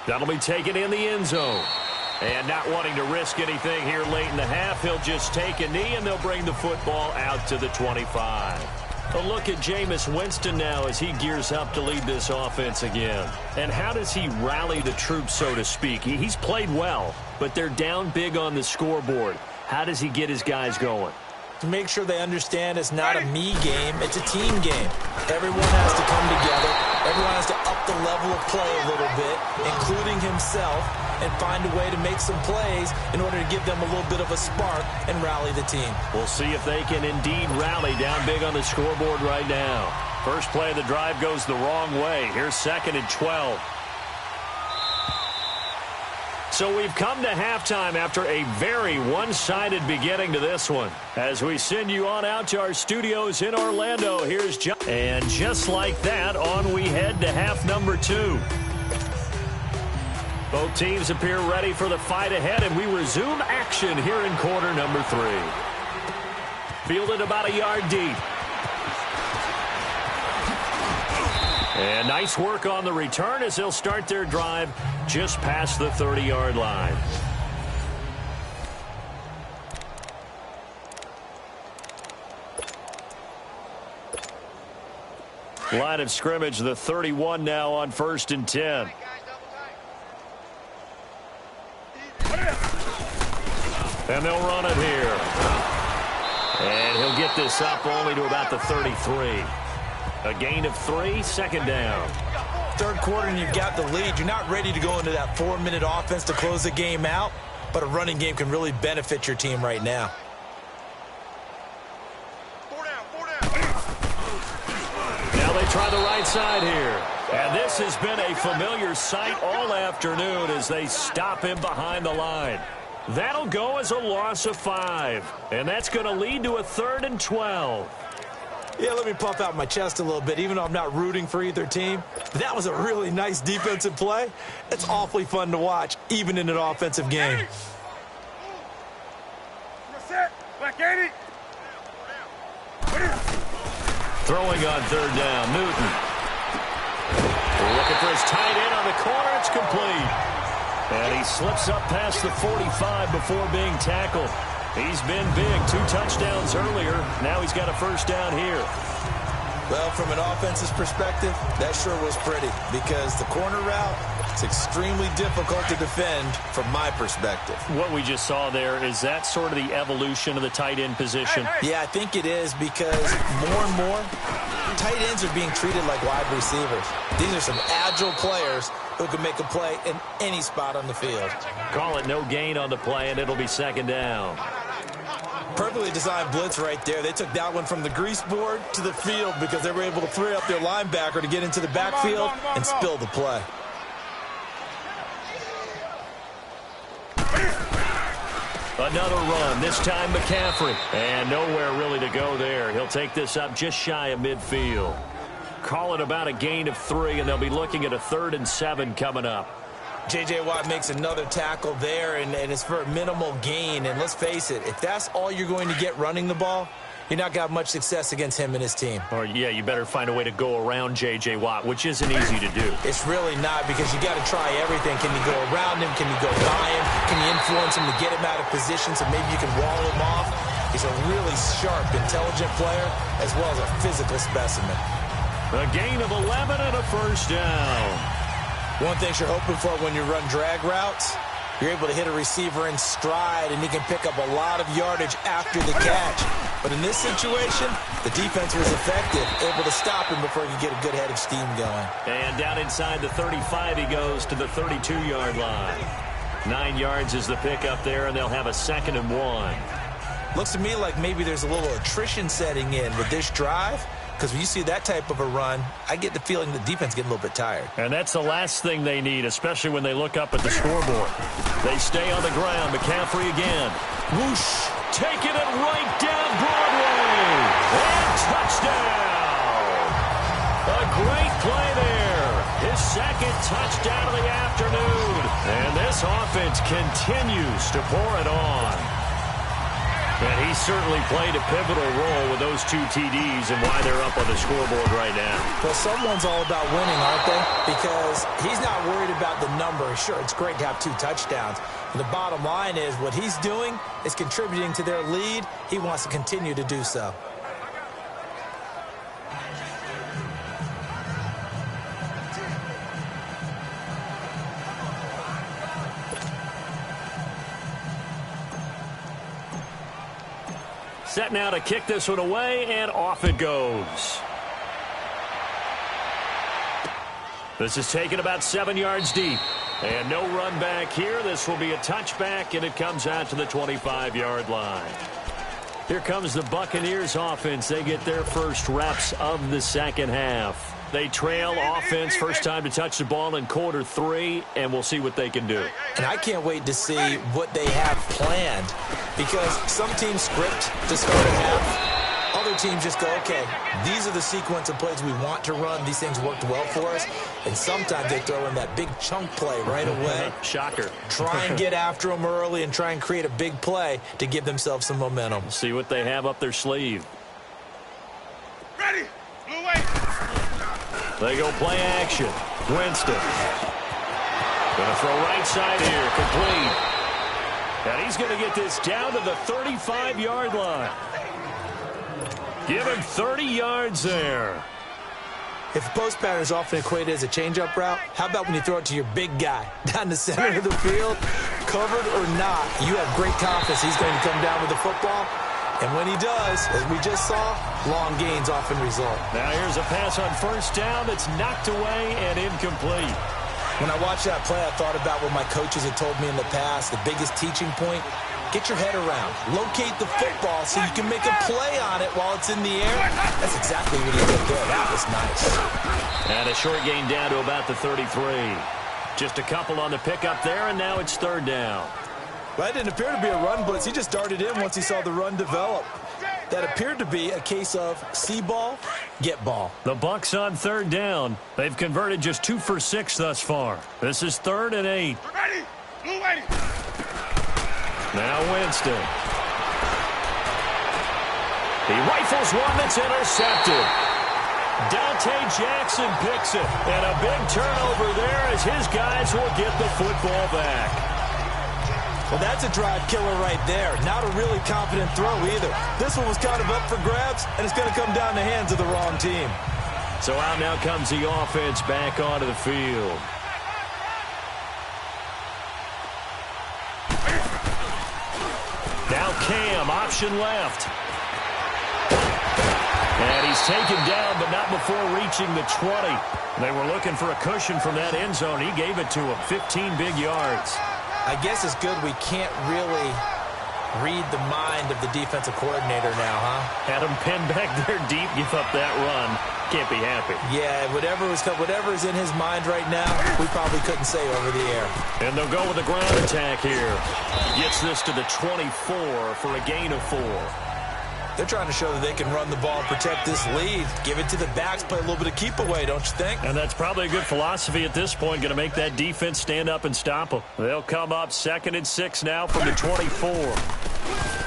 That'll be taken in the end zone. And not wanting to risk anything here late in the half, he'll just take a knee, and they'll bring the football out to the 25. A look at Jameis Winston now as he gears up to lead this offense again. And how does he rally the troops, so to speak? He's played well, but they're down big on the scoreboard. How does he get his guys going? To make sure they understand it's not a me game, it's a team game. Everyone has to come together. Everyone has to up the level of play a little bit, including himself, and find a way to make some plays in order to give them a little bit of a spark and rally the team. We'll see if they can indeed rally down big on the scoreboard right now. First play of the drive goes the wrong way. Here's 2nd and 12. So we've come to halftime after a very one-sided beginning to this one. As we send you on out to our studios in Orlando, here's John. And just like that, on we head to half number 2. Both teams appear ready for the fight ahead, and we resume action here in quarter number 3. Fielded about a yard deep. And nice work on the return as they'll start their drive just past the 30-yard line. Line of scrimmage, the 31 now on 1st and 10. And they'll run it here. And he'll get this up only to about the 33. A gain of 3, second down. Third quarter and you've got the lead. You're not ready to go into that 4-minute offense to close the game out, but a running game can really benefit your team right now. Now they try the right side here. And this has been a familiar sight all afternoon as they stop him behind the line. That'll go as a loss of 5. And that's going to lead to a 3rd and 12. Yeah, let me puff out my chest a little bit, even though I'm not rooting for either team. That was a really nice defensive play. It's awfully fun to watch, even in an offensive game. Throwing on 3rd down, Newton. Looking for his tight end on the corner. It's complete. And he slips up past the 45 before being tackled. He's been big. 2 touchdowns earlier. Now he's got a first down here. Well, from an offensive perspective, that sure was pretty because the corner route, it's extremely difficult to defend from my perspective. What we just saw there, is that sort of the evolution of the tight end position? Yeah, I think it is because more and more, tight ends are being treated like wide receivers. These are some agile players who can make a play in any spot on the field. Call it no gain on the play, and it'll be second down. Perfectly designed blitz right there. They took that one from the grease board to the field because they were able to free up their linebacker to get into the backfield and spill the play. Another run, this time McCaffrey. And nowhere really to go there. He'll take this up just shy of midfield. Call it about a gain of 3, and they'll be looking at a 3rd and 7 coming up. J.J. Watt makes another tackle there, and it's for a minimal gain. And let's face it, if that's all you're going to get running the ball, you're not going to have much success against him and his team. Or, yeah, you better find a way to go around J.J. Watt, which isn't easy to do. It's really not because you got to try everything. Can you go around him? Can you go by him? Can you influence him to get him out of position so maybe you can wall him off? He's a really sharp, intelligent player as well as a physical specimen. A gain of 11 and a first down. One thing you're hoping for when you run drag routes, you're able to hit a receiver in stride, and he can pick up a lot of yardage after the catch. But in this situation, the defense was effective, able to stop him before he could get a good head of steam going. And down inside the 35, he goes to the 32-yard line. 9 yards is the pickup there, and they'll have a 2nd and 1. Looks to me like maybe there's a little attrition setting in with this drive. Because when you see that type of a run, I get the feeling the defense getting a little bit tired. And that's the last thing they need, especially when they look up at the scoreboard. They stay on the ground. McCaffrey again. Whoosh. Taking it right down Broadway. And touchdown. A great play there. His 2nd touchdown of the afternoon. And this offense continues to pour it on. And he certainly played a pivotal role with those 2 TDs and why they're up on the scoreboard right now. Well, someone's all about winning, aren't they? Because he's not worried about the number. Sure, it's great to have 2 touchdowns. And the bottom line is what he's doing is contributing to their lead. He wants to continue to do so. Set now to kick this one away, and off it goes. This is taken about 7 yards deep. And no run back here. This will be a touchback, and it comes out to the 25-yard line. Here comes the Buccaneers offense. They get their first reps of the second half. They trail offense, first time to touch the ball in quarter 3, and we'll see what they can do. And I can't wait to see what they have planned, because some teams script to start a half. Other teams just go, okay, these are the sequence of plays we want to run. These things worked well for us. And sometimes they throw in that big chunk play right away. Shocker. Try and get after them early and try and create a big play to give themselves some momentum. See what they have up their sleeve. Ready. Blue way. They go play action. Winston. Going to throw right side here. Complete. And he's going to get this down to the 35-yard line. Give him 30 yards there. If the post pattern is often equated as a change-up route, how about when you throw it to your big guy down the center of the field? Covered or not, you have great confidence he's going to come down with the football. And when he does, as we just saw, long gains often result. Now here's a pass on first down that's knocked away and incomplete. When I watched that play, I thought about what my coaches had told me in the past. The biggest teaching point, get your head around. Locate the football so you can make a play on it while it's in the air. That's exactly what he did there. That was nice. And a short gain down to about the 33. Just a couple on the pickup there, and now it's third down. Well, that didn't appear to be a run blitz. He just darted in once he saw the run develop. That appeared to be a case of see ball, get ball. The Bucs on third down. They've converted just 2 for 6 thus far. This is 3rd and 8. Ready. Blue way. Now Winston. He rifles one that's intercepted. Dante Jackson picks it. And a big turnover there as his guys will get the football back. Well, that's a drive killer right there. Not a really confident throw either. This one was kind of up for grabs, and it's going to come down the hands of the wrong team. So out now comes the offense back onto the field. Now Cam, option left. And he's taken down, but not before reaching the 20. They were looking for a cushion from that end zone. He gave it to him, 15 big yards. I guess it's good we can't really read the mind of the defensive coordinator now, huh? Had him pinned back there deep, give up that run. Can't be happy. Yeah, whatever is in his mind right now, we probably couldn't say over the air. And they'll go with the ground attack here. He gets this to the 24 for a gain of 4. They're trying to show that they can run the ball and protect this lead. Give it to the backs, play a little bit of keep away, don't you think? And that's probably a good philosophy at this point, going to make that defense stand up and stop them. They'll come up 2nd and 6 now from the 24.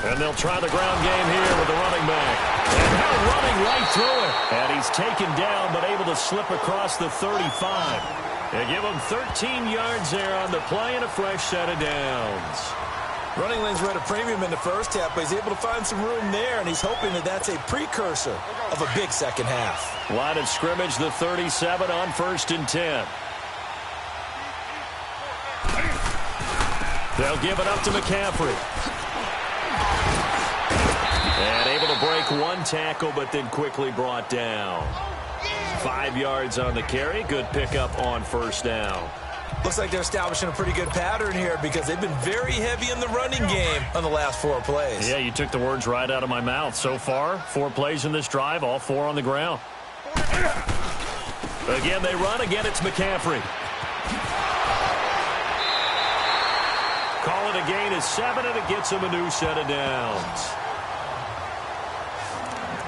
And they'll try the ground game here with the running back. And now running right through it. And he's taken down, but able to slip across the 35. They give him 13 yards there on the play and a fresh set of downs. Running lanes were at a premium in the first half, but he's able to find some room there, and he's hoping that that's a precursor of a big second half. Line of scrimmage, the 37 on 1st and 10. They'll give it up to McCaffrey. And able to break one tackle, but then quickly brought down. 5 yards on the carry. Good pickup on 1st down. Looks like they're establishing a pretty good pattern here because they've been very heavy in the running game on the last 4 plays. Yeah, you took the words right out of my mouth. So far, 4 plays in this drive, all 4 on the ground. Again, they run. Again, it's McCaffrey. Call it a gain of 7, and it gets him a new set of downs.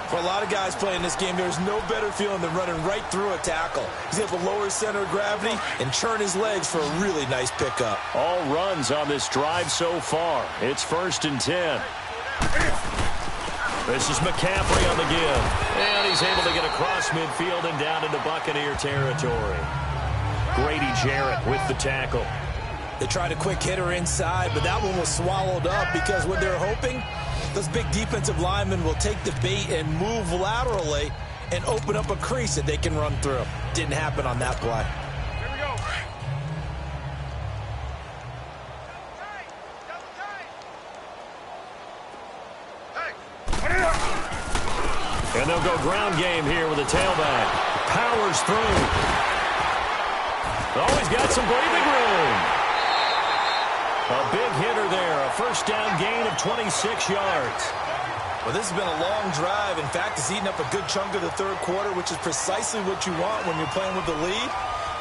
For a lot of guys playing this game, there's no better feeling than running right through a tackle. He's able to lower his center of gravity and churn his legs for a really nice pickup. All runs on this drive so far. It's 1st and 10. This is McCaffrey on the give. And he's able to get across midfield and down into Buccaneer territory. Grady Jarrett with the tackle. They tried a quick hitter inside, but that one was swallowed up because what they're hoping, those big defensive linemen will take the bait and move laterally and open up a crease that they can run through. Didn't happen on that play. Here we go. And they'll go ground game here with a tailback. Powers through. Always got some breathing room. A big hitter there. A 1st down gain of 26 yards. Well, this has been a long drive. In fact, it's eaten up a good chunk of the third quarter, which is precisely what you want when you're playing with the lead.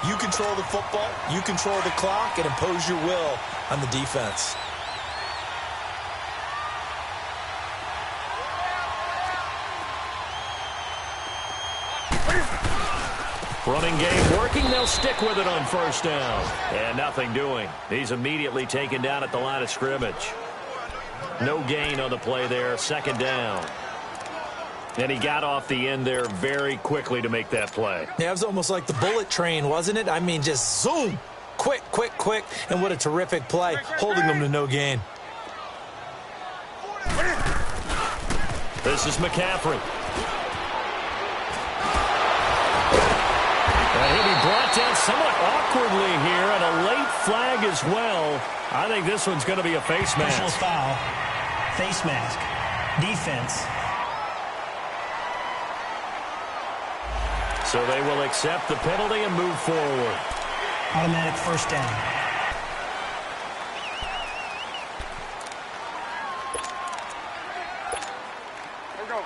You control the football, you control the clock, and impose your will on the defense. Running game working. They'll stick with it on first down. And nothing doing. He's immediately taken down at the line of scrimmage. No gain on the play there. Second down. And he got off the end there very quickly to make that play. Yeah, it was almost like the bullet train, wasn't it? I mean, just zoom. Quick, quick, quick. And what a terrific play, holding them to no gain. This is McCaffrey. And he'll be brought down somewhat awkwardly here, and a late flag as well. I think this one's going to be a face mask. Personal foul. Face mask. Defense. So they will accept the penalty and move forward. Automatic first down.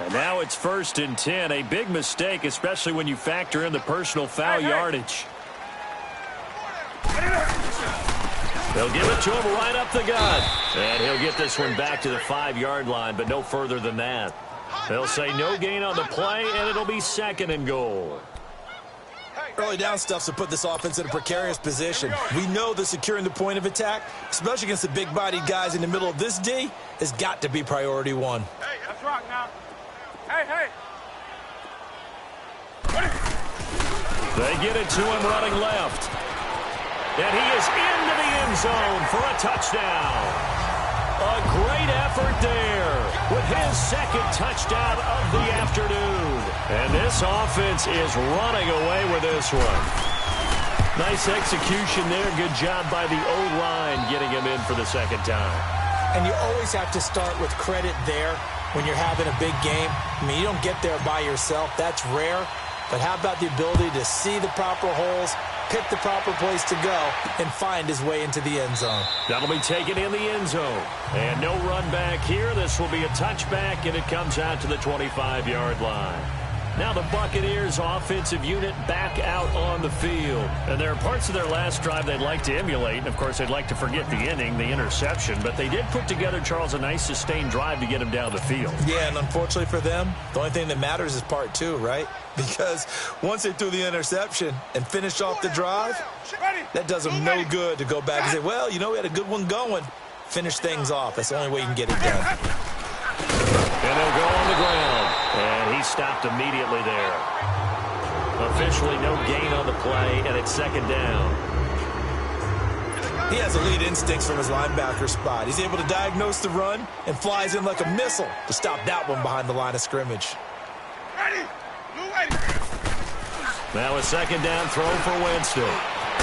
And now it's 1st and 10. A big mistake, especially when you factor in the personal foul yardage. They'll give it to him right up the gut. And he'll get this one back to the 5-yard line, but no further than that. They'll say no gain on the play, and it'll be 2nd and goal. Early down stuff's to put this offense in a precarious position. We know that securing the point of attack, especially against the big-bodied guys in the middle of this D, has got to be priority one. Hey, that's right now. Hey, hey. They get it to him running left. And he is into the end zone for a touchdown. A great effort there with his 2nd touchdown of the afternoon. And this offense is running away with this one. Nice execution there. Good job by the O-line getting him in for the 2nd time. And you always have to start with credit there when you're having a big game. I mean, you don't get there by yourself. That's rare. But how about the ability to see the proper holes, pick the proper place to go, and find his way into the end zone? That'll be taken in the end zone. And no run back here. This will be a touchback, and it comes out to the 25-yard line. Now the Buccaneers offensive unit back out on the field. And there are parts of their last drive they'd like to emulate. And, of course, they'd like to forget the inning, the interception. But they did put together, Charles, a nice sustained drive to get him down the field. Yeah, and unfortunately for them, the only thing that matters is part 2, right? Because once they threw the interception and finished off the drive, that does them no good to go back and say, well, you know, we had a good one going. Finish things off. That's the only way you can get it done. And they'll go on the ground. And he stopped immediately there. Officially no gain on the play, and it's 2nd down. He has elite instincts from his linebacker spot. He's able to diagnose the run and flies in like a missile to stop that one behind the line of scrimmage. Ready. Blue ready. Now a 2nd down throw for Winston.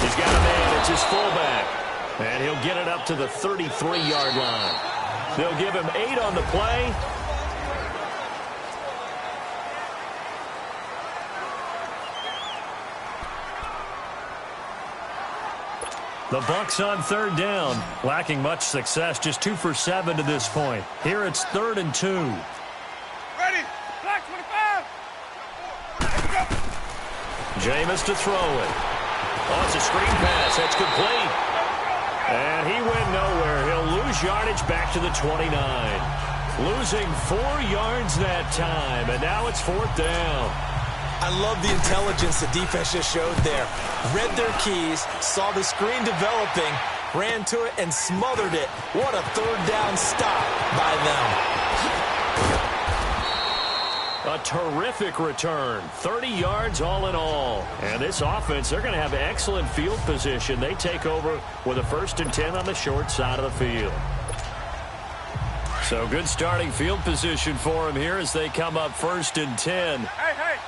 He's got a man. It's his fullback. And he'll get it up to the 33-yard line. They'll give him 8 on the play. The Bucs on 3rd down, lacking much success, just 2 for 7 to this point. Here it's 3rd and 2. Ready. Black 25. Jameis to throw it. Oh, it's a screen pass. That's complete. And he went nowhere. He'll lose yardage back to the 29. Losing 4 yards that time, and now it's 4th down. I love the intelligence the defense just showed there. Read their keys, saw the screen developing, ran to it, and smothered it. What a 3rd down stop by them. A terrific return. 30 yards all in all. And this offense, they're going to have excellent field position. They take over with a 1st and 10 on the short side of the field. So good starting field position for them here as they come up 1st and 10. Hey, hey.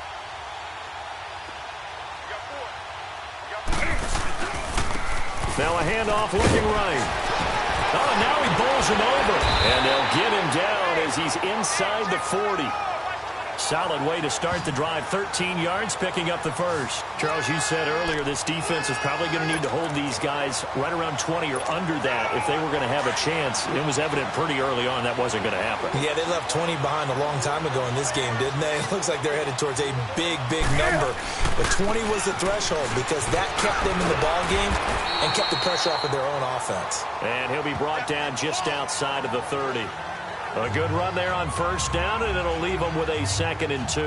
Now a handoff looking right. Oh, and now he bowls him over. And they'll get him down as he's inside the 40. Solid way to start the drive. 13 yards, picking up the first. Charles, you said earlier this defense is probably going to need to hold these guys right around 20 or under that if they were going to have a chance. It was evident pretty early on that wasn't going to happen. Yeah, they left 20 behind a long time ago in this game, didn't they? It looks like they're headed towards a big, big number. But 20 was the threshold because that kept them in the ball game and kept the pressure off of their own offense. And he'll be brought down just outside of the 30. A good run there on first down, and it'll leave them with a 2nd and 2.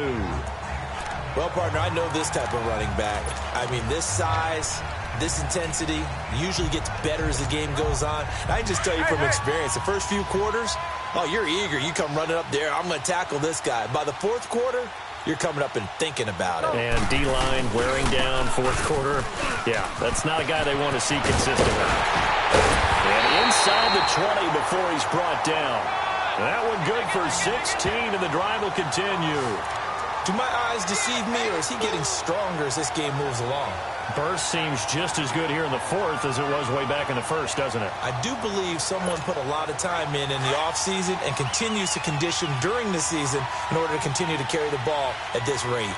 Well, partner, I know this type of running back. I mean, this size, this intensity usually gets better as the game goes on. And I can just tell you from experience, the first few quarters, oh, you're eager. You come running up there, I'm going to tackle this guy. By the fourth quarter, you're coming up and thinking about it. And D-line wearing down fourth quarter. Yeah, that's not a guy they want to see consistently. And inside the 20 before he's brought down. That one good for 16, and the drive will continue. Do my eyes deceive me, or is he getting stronger as this game moves along? Burst seems just as good here in the fourth as it was way back in the first, doesn't it? I do believe someone put a lot of time in the offseason and continues to condition during the season in order to continue to carry the ball at this rate.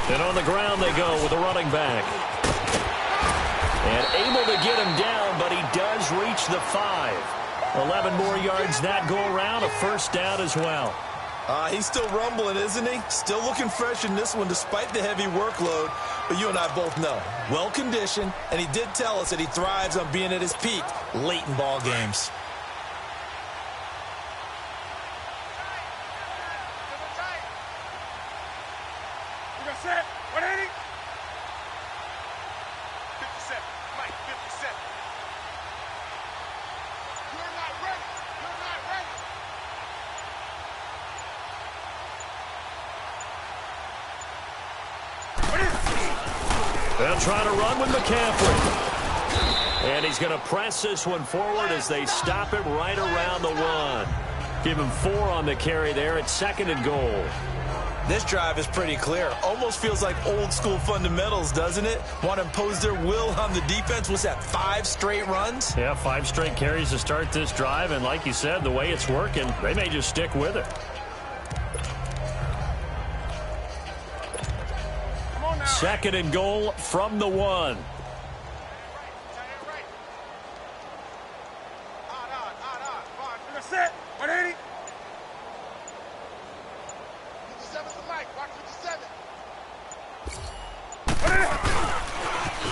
And on the ground they go with a running back. And able to get him down, but he does reach the 5. 11 more yards that go around, a first down as well. He's still rumbling, isn't he? Still looking fresh in this one despite the heavy workload. But you and I both know, well-conditioned, and he did tell us that he thrives on being at his peak late in ball games. Set. 180. 57. Mike, 57. You're not ready. You're not ready. They'll try to run with McCaffrey. And he's going to press this one forward as they stop him right around the 1. Give him 4 on the carry there at 2nd and goal. This drive is pretty clear. Almost feels like old school fundamentals, doesn't it? Want to impose their will on the defense. What's that, 5 straight runs? Yeah, 5 straight carries to start this drive. And like you said, the way it's working, they may just stick with it. Come on now. 2nd and goal from the 1. Set. 180.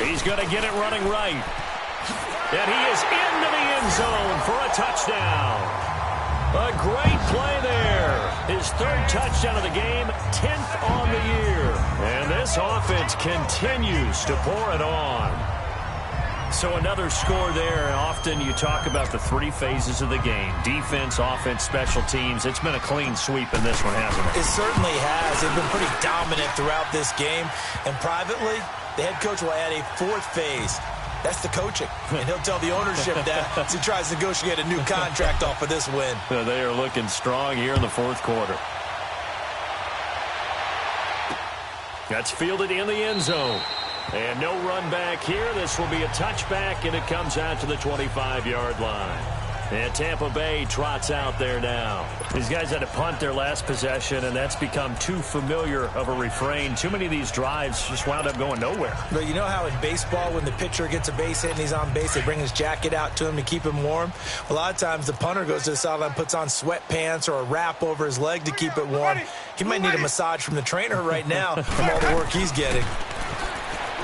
He's going to get it running right. And he is into the end zone for a touchdown. A great play there. His 3rd touchdown of the game, 10th on the year. And this offense continues to pour it on. So another score there. Often you talk about the 3 phases of the game. Defense, offense, special teams. It's been a clean sweep in this one, hasn't it? It certainly has. They've been pretty dominant throughout this game. And privately, the head coach will add a 4th phase. That's the coaching. And he'll tell the ownership that as he tries to negotiate a new contract off of this win. They are looking strong here in the 4th quarter. That's fielded in the end zone. And no run back here. This will be a touchback, and it comes out to the 25-yard line. And Tampa Bay trots out there now. These guys had to punt their last possession, and that's become too familiar of a refrain. Too many of these drives just wound up going nowhere. But you know how in baseball, when the pitcher gets a base hit and he's on base, they bring his jacket out to him to keep him warm? A lot of times the punter goes to the sideline, puts on sweatpants or a wrap over his leg to keep it warm. He might need a massage from the trainer right now from all the work he's getting.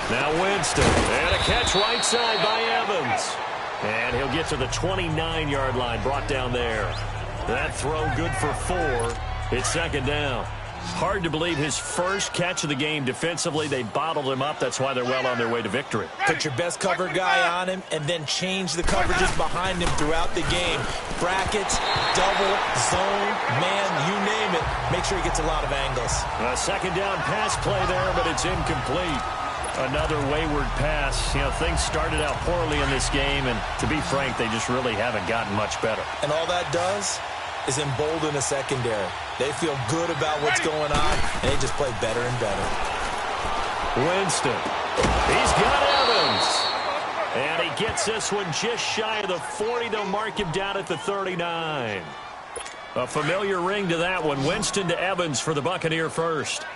Now Winston, and a catch right side by Evans. And he'll get to the 29-yard line, brought down there. That throw good for 4. It's 2nd down. Hard to believe his first catch of the game defensively. They bottled him up. That's why they're well on their way to victory. Put your best cover guy on him and then change the coverages behind him throughout the game. Brackets, double, zone, man, you name it. Make sure he gets a lot of angles. A 2nd down pass play there, but it's incomplete. Another wayward pass. You know, things started out poorly in this game, and to be frank, they just really haven't gotten much better. And all that does is embolden a secondary. They feel good about what's going on, and they just play better and better. Winston. He's got Evans. And he gets this one just shy of the 40. They'll mark him down at the 39. A familiar ring to that one. Winston to Evans for the Buccaneer first.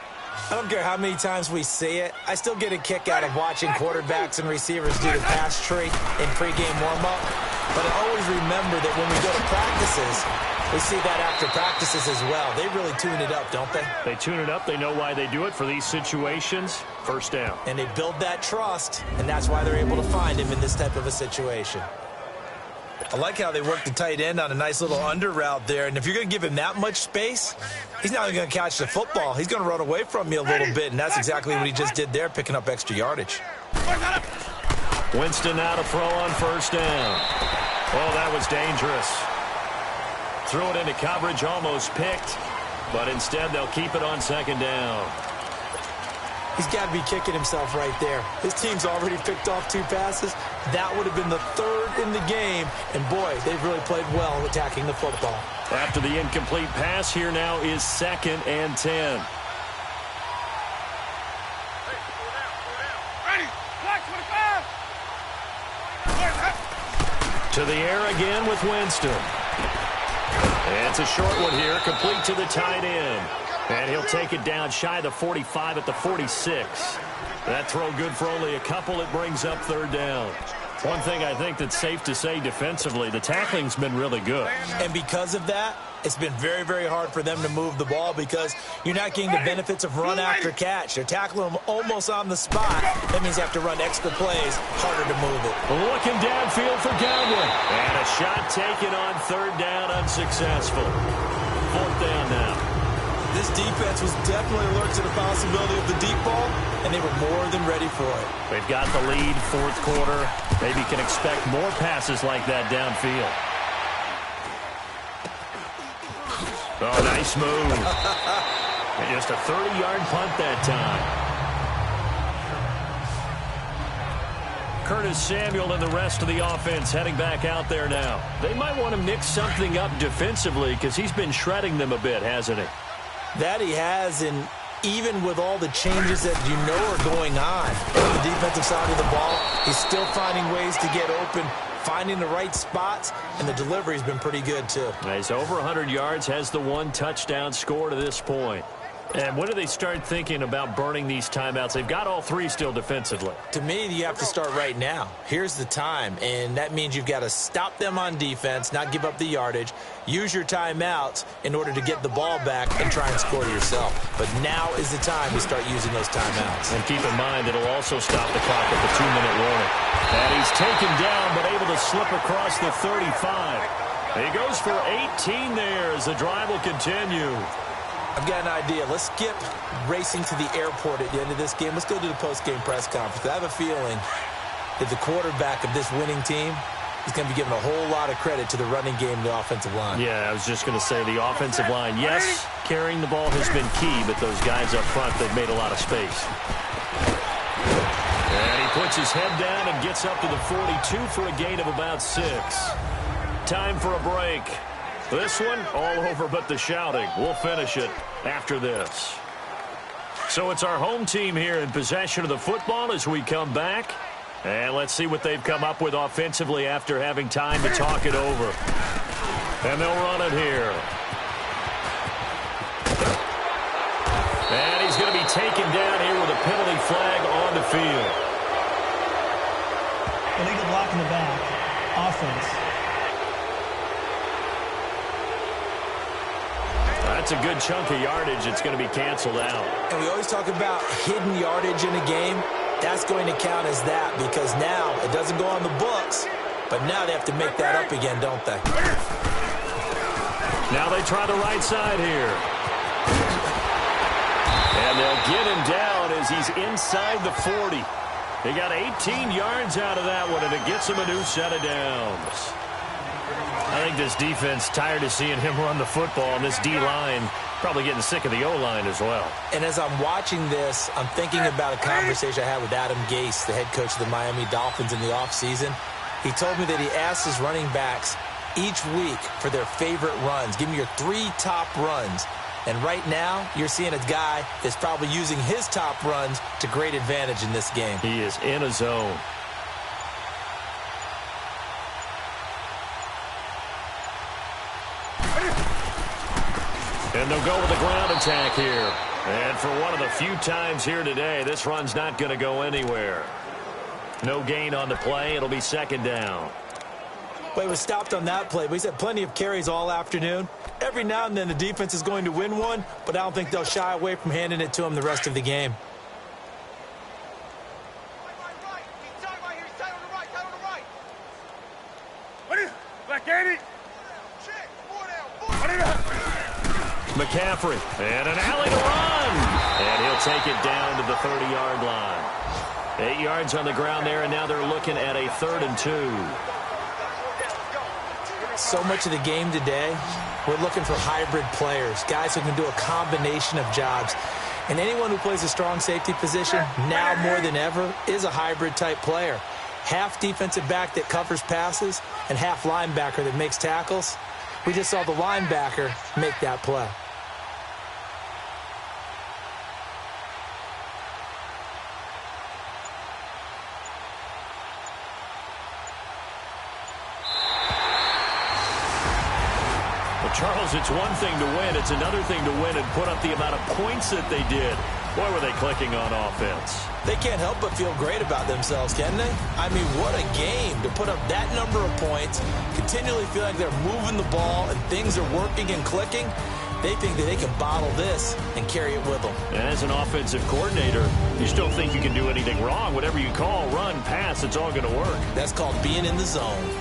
I don't care how many times we see it. I still get a kick out of watching quarterbacks and receivers do the pass tree in pregame warm-up. But I always remember that when we go to practices, we see that after practices as well. They really tune it up, don't they? They tune it up. They know why they do it for these situations. First down. And they build that trust, and that's why they're able to find him in this type of a situation. I like how they work the tight end on a nice little under route there. And if you're going to give him that much space, he's not even going to catch the football. He's going to run away from you a little bit, and that's exactly what he just did there, picking up extra yardage. Winston now to throw on first down. Oh, that was dangerous. Threw it into coverage, almost picked, but instead they'll keep it on second down. He's got to be kicking himself right there. His team's already picked off 2 passes. That would have been the 3rd in the game. And, boy, they've really played well attacking the football. After the incomplete pass, here now is 2nd and 10. Ready. Black 25. To the air again with Winston. And it's a short one here, complete to the tight end. And he'll take it down shy of the 45 at the 46. That throw good for only a couple. It brings up 3rd down. One thing I think that's safe to say defensively, the tackling's been really good. And because of that, it's been very, very hard for them to move the ball because you're not getting the benefits of run after catch. They're tackling them almost on the spot. That means you have to run extra plays, harder to move it. Looking downfield for Godwin. And a shot taken on 3rd down, unsuccessful. 4th down now. This defense was definitely alert to the possibility of the deep ball, and they were more than ready for it. They've got the lead, 4th quarter. Maybe can expect more passes like that downfield. Oh, nice move. And just a 30-yard punt that time. Curtis Samuel and the rest of the offense heading back out there now. They might want to mix something up defensively because he's been shredding them a bit, hasn't he? That he has, and even with all the changes that you know are going on the defensive side of the ball, he's still finding ways to get open, finding the right spots, and the delivery's been pretty good too. He's over 100 yards, has the 1 touchdown score to this point. And when do they start thinking about burning these timeouts? They've got all 3 still defensively. To me, you have to start right now. Here's the time, and that means you've got to stop them on defense, not give up the yardage, use your timeouts in order to get the ball back and try and score yourself. But now is the time to start using those timeouts. And keep in mind, it'll also stop the clock at the 2-minute warning. And he's taken down, but able to slip across the 35. He goes for 18 there as the drive will continue. I've got an idea. Let's skip racing to the airport at the end of this game. Let's go to the post-game press conference. I have a feeling that the quarterback of this winning team is going to be given a whole lot of credit to the running game and the offensive line. Yeah, I was just going to say the offensive line, yes, carrying the ball has been key, but those guys up front, they've made a lot of space. And he puts his head down and gets up to the 42 for a gain of about 6. Time for a break. This one, all over but the shouting. We'll finish it after this. So it's our home team here in possession of the football as we come back. And let's see what they've come up with offensively after having time to talk it over. And they'll run it here. And he's going to be taken down here with a penalty flag on the field. Illegal block in the back. Offense. That's a good chunk of yardage. It's going to be canceled out. And we always talk about hidden yardage in a game. That's going to count as that because now it doesn't go on the books, but now they have to make that up again, don't they? Now they try the right side here. And they'll get him down as he's inside the 40. They got 18 yards out of that one, and it gets him a new set of downs. I think this defense tired of seeing him run the football, and this D-line probably getting sick of the O-line as well. And as I'm watching this, I'm thinking about a conversation I had with Adam Gase, the head coach of the Miami Dolphins in the offseason. He told me that he asked his running backs each week for their favorite runs. Give me your 3 top runs. And right now, you're seeing a guy that's probably using his top runs to great advantage in this game. He is in a zone. And they'll go with a ground attack here. And for one of the few times here today, this run's not going to go anywhere. No gain on the play. It'll be second down. Well, he was stopped on that play, but he's had plenty of carries all afternoon. Every now and then the defense is going to win one, but I don't think they'll shy away from handing it to him the rest of the game. McCaffrey, and an alley to run. And he'll take it down to the 30-yard line. 8 yards on the ground there, and now they're looking at a 3rd and 2. So much of the game today, we're looking for hybrid players, guys who can do a combination of jobs. And anyone who plays a strong safety position, now more than ever, is a hybrid-type player. Half defensive back that covers passes and half linebacker that makes tackles. We just saw the linebacker make that play. Charles, it's one thing to win. It's another thing to win and put up the amount of points that they did. Boy, were they clicking on offense. They can't help but feel great about themselves, can they? I mean, what a game to put up that number of points, continually feel like they're moving the ball and things are working and clicking. They think that they can bottle this and carry it with them. And as an offensive coordinator, you still think you can do anything wrong. Whatever you call, run, pass, it's all going to work. That's called being in the zone.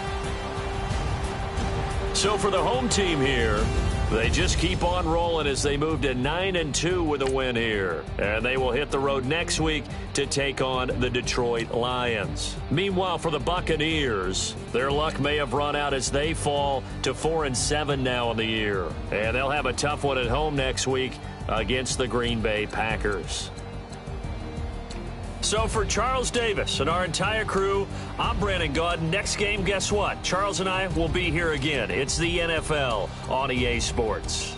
So for the home team here, they just keep on rolling as they move to 9-2 with a win here. And they will hit the road next week to take on the Detroit Lions. Meanwhile, for the Buccaneers, their luck may have run out as they fall to 4-7 now in the year. And they'll have a tough one at home next week against the Green Bay Packers. So for Charles Davis and our entire crew, I'm Brandon Gaudin. Next game, guess what? Charles and I will be here again. It's the NFL on EA Sports.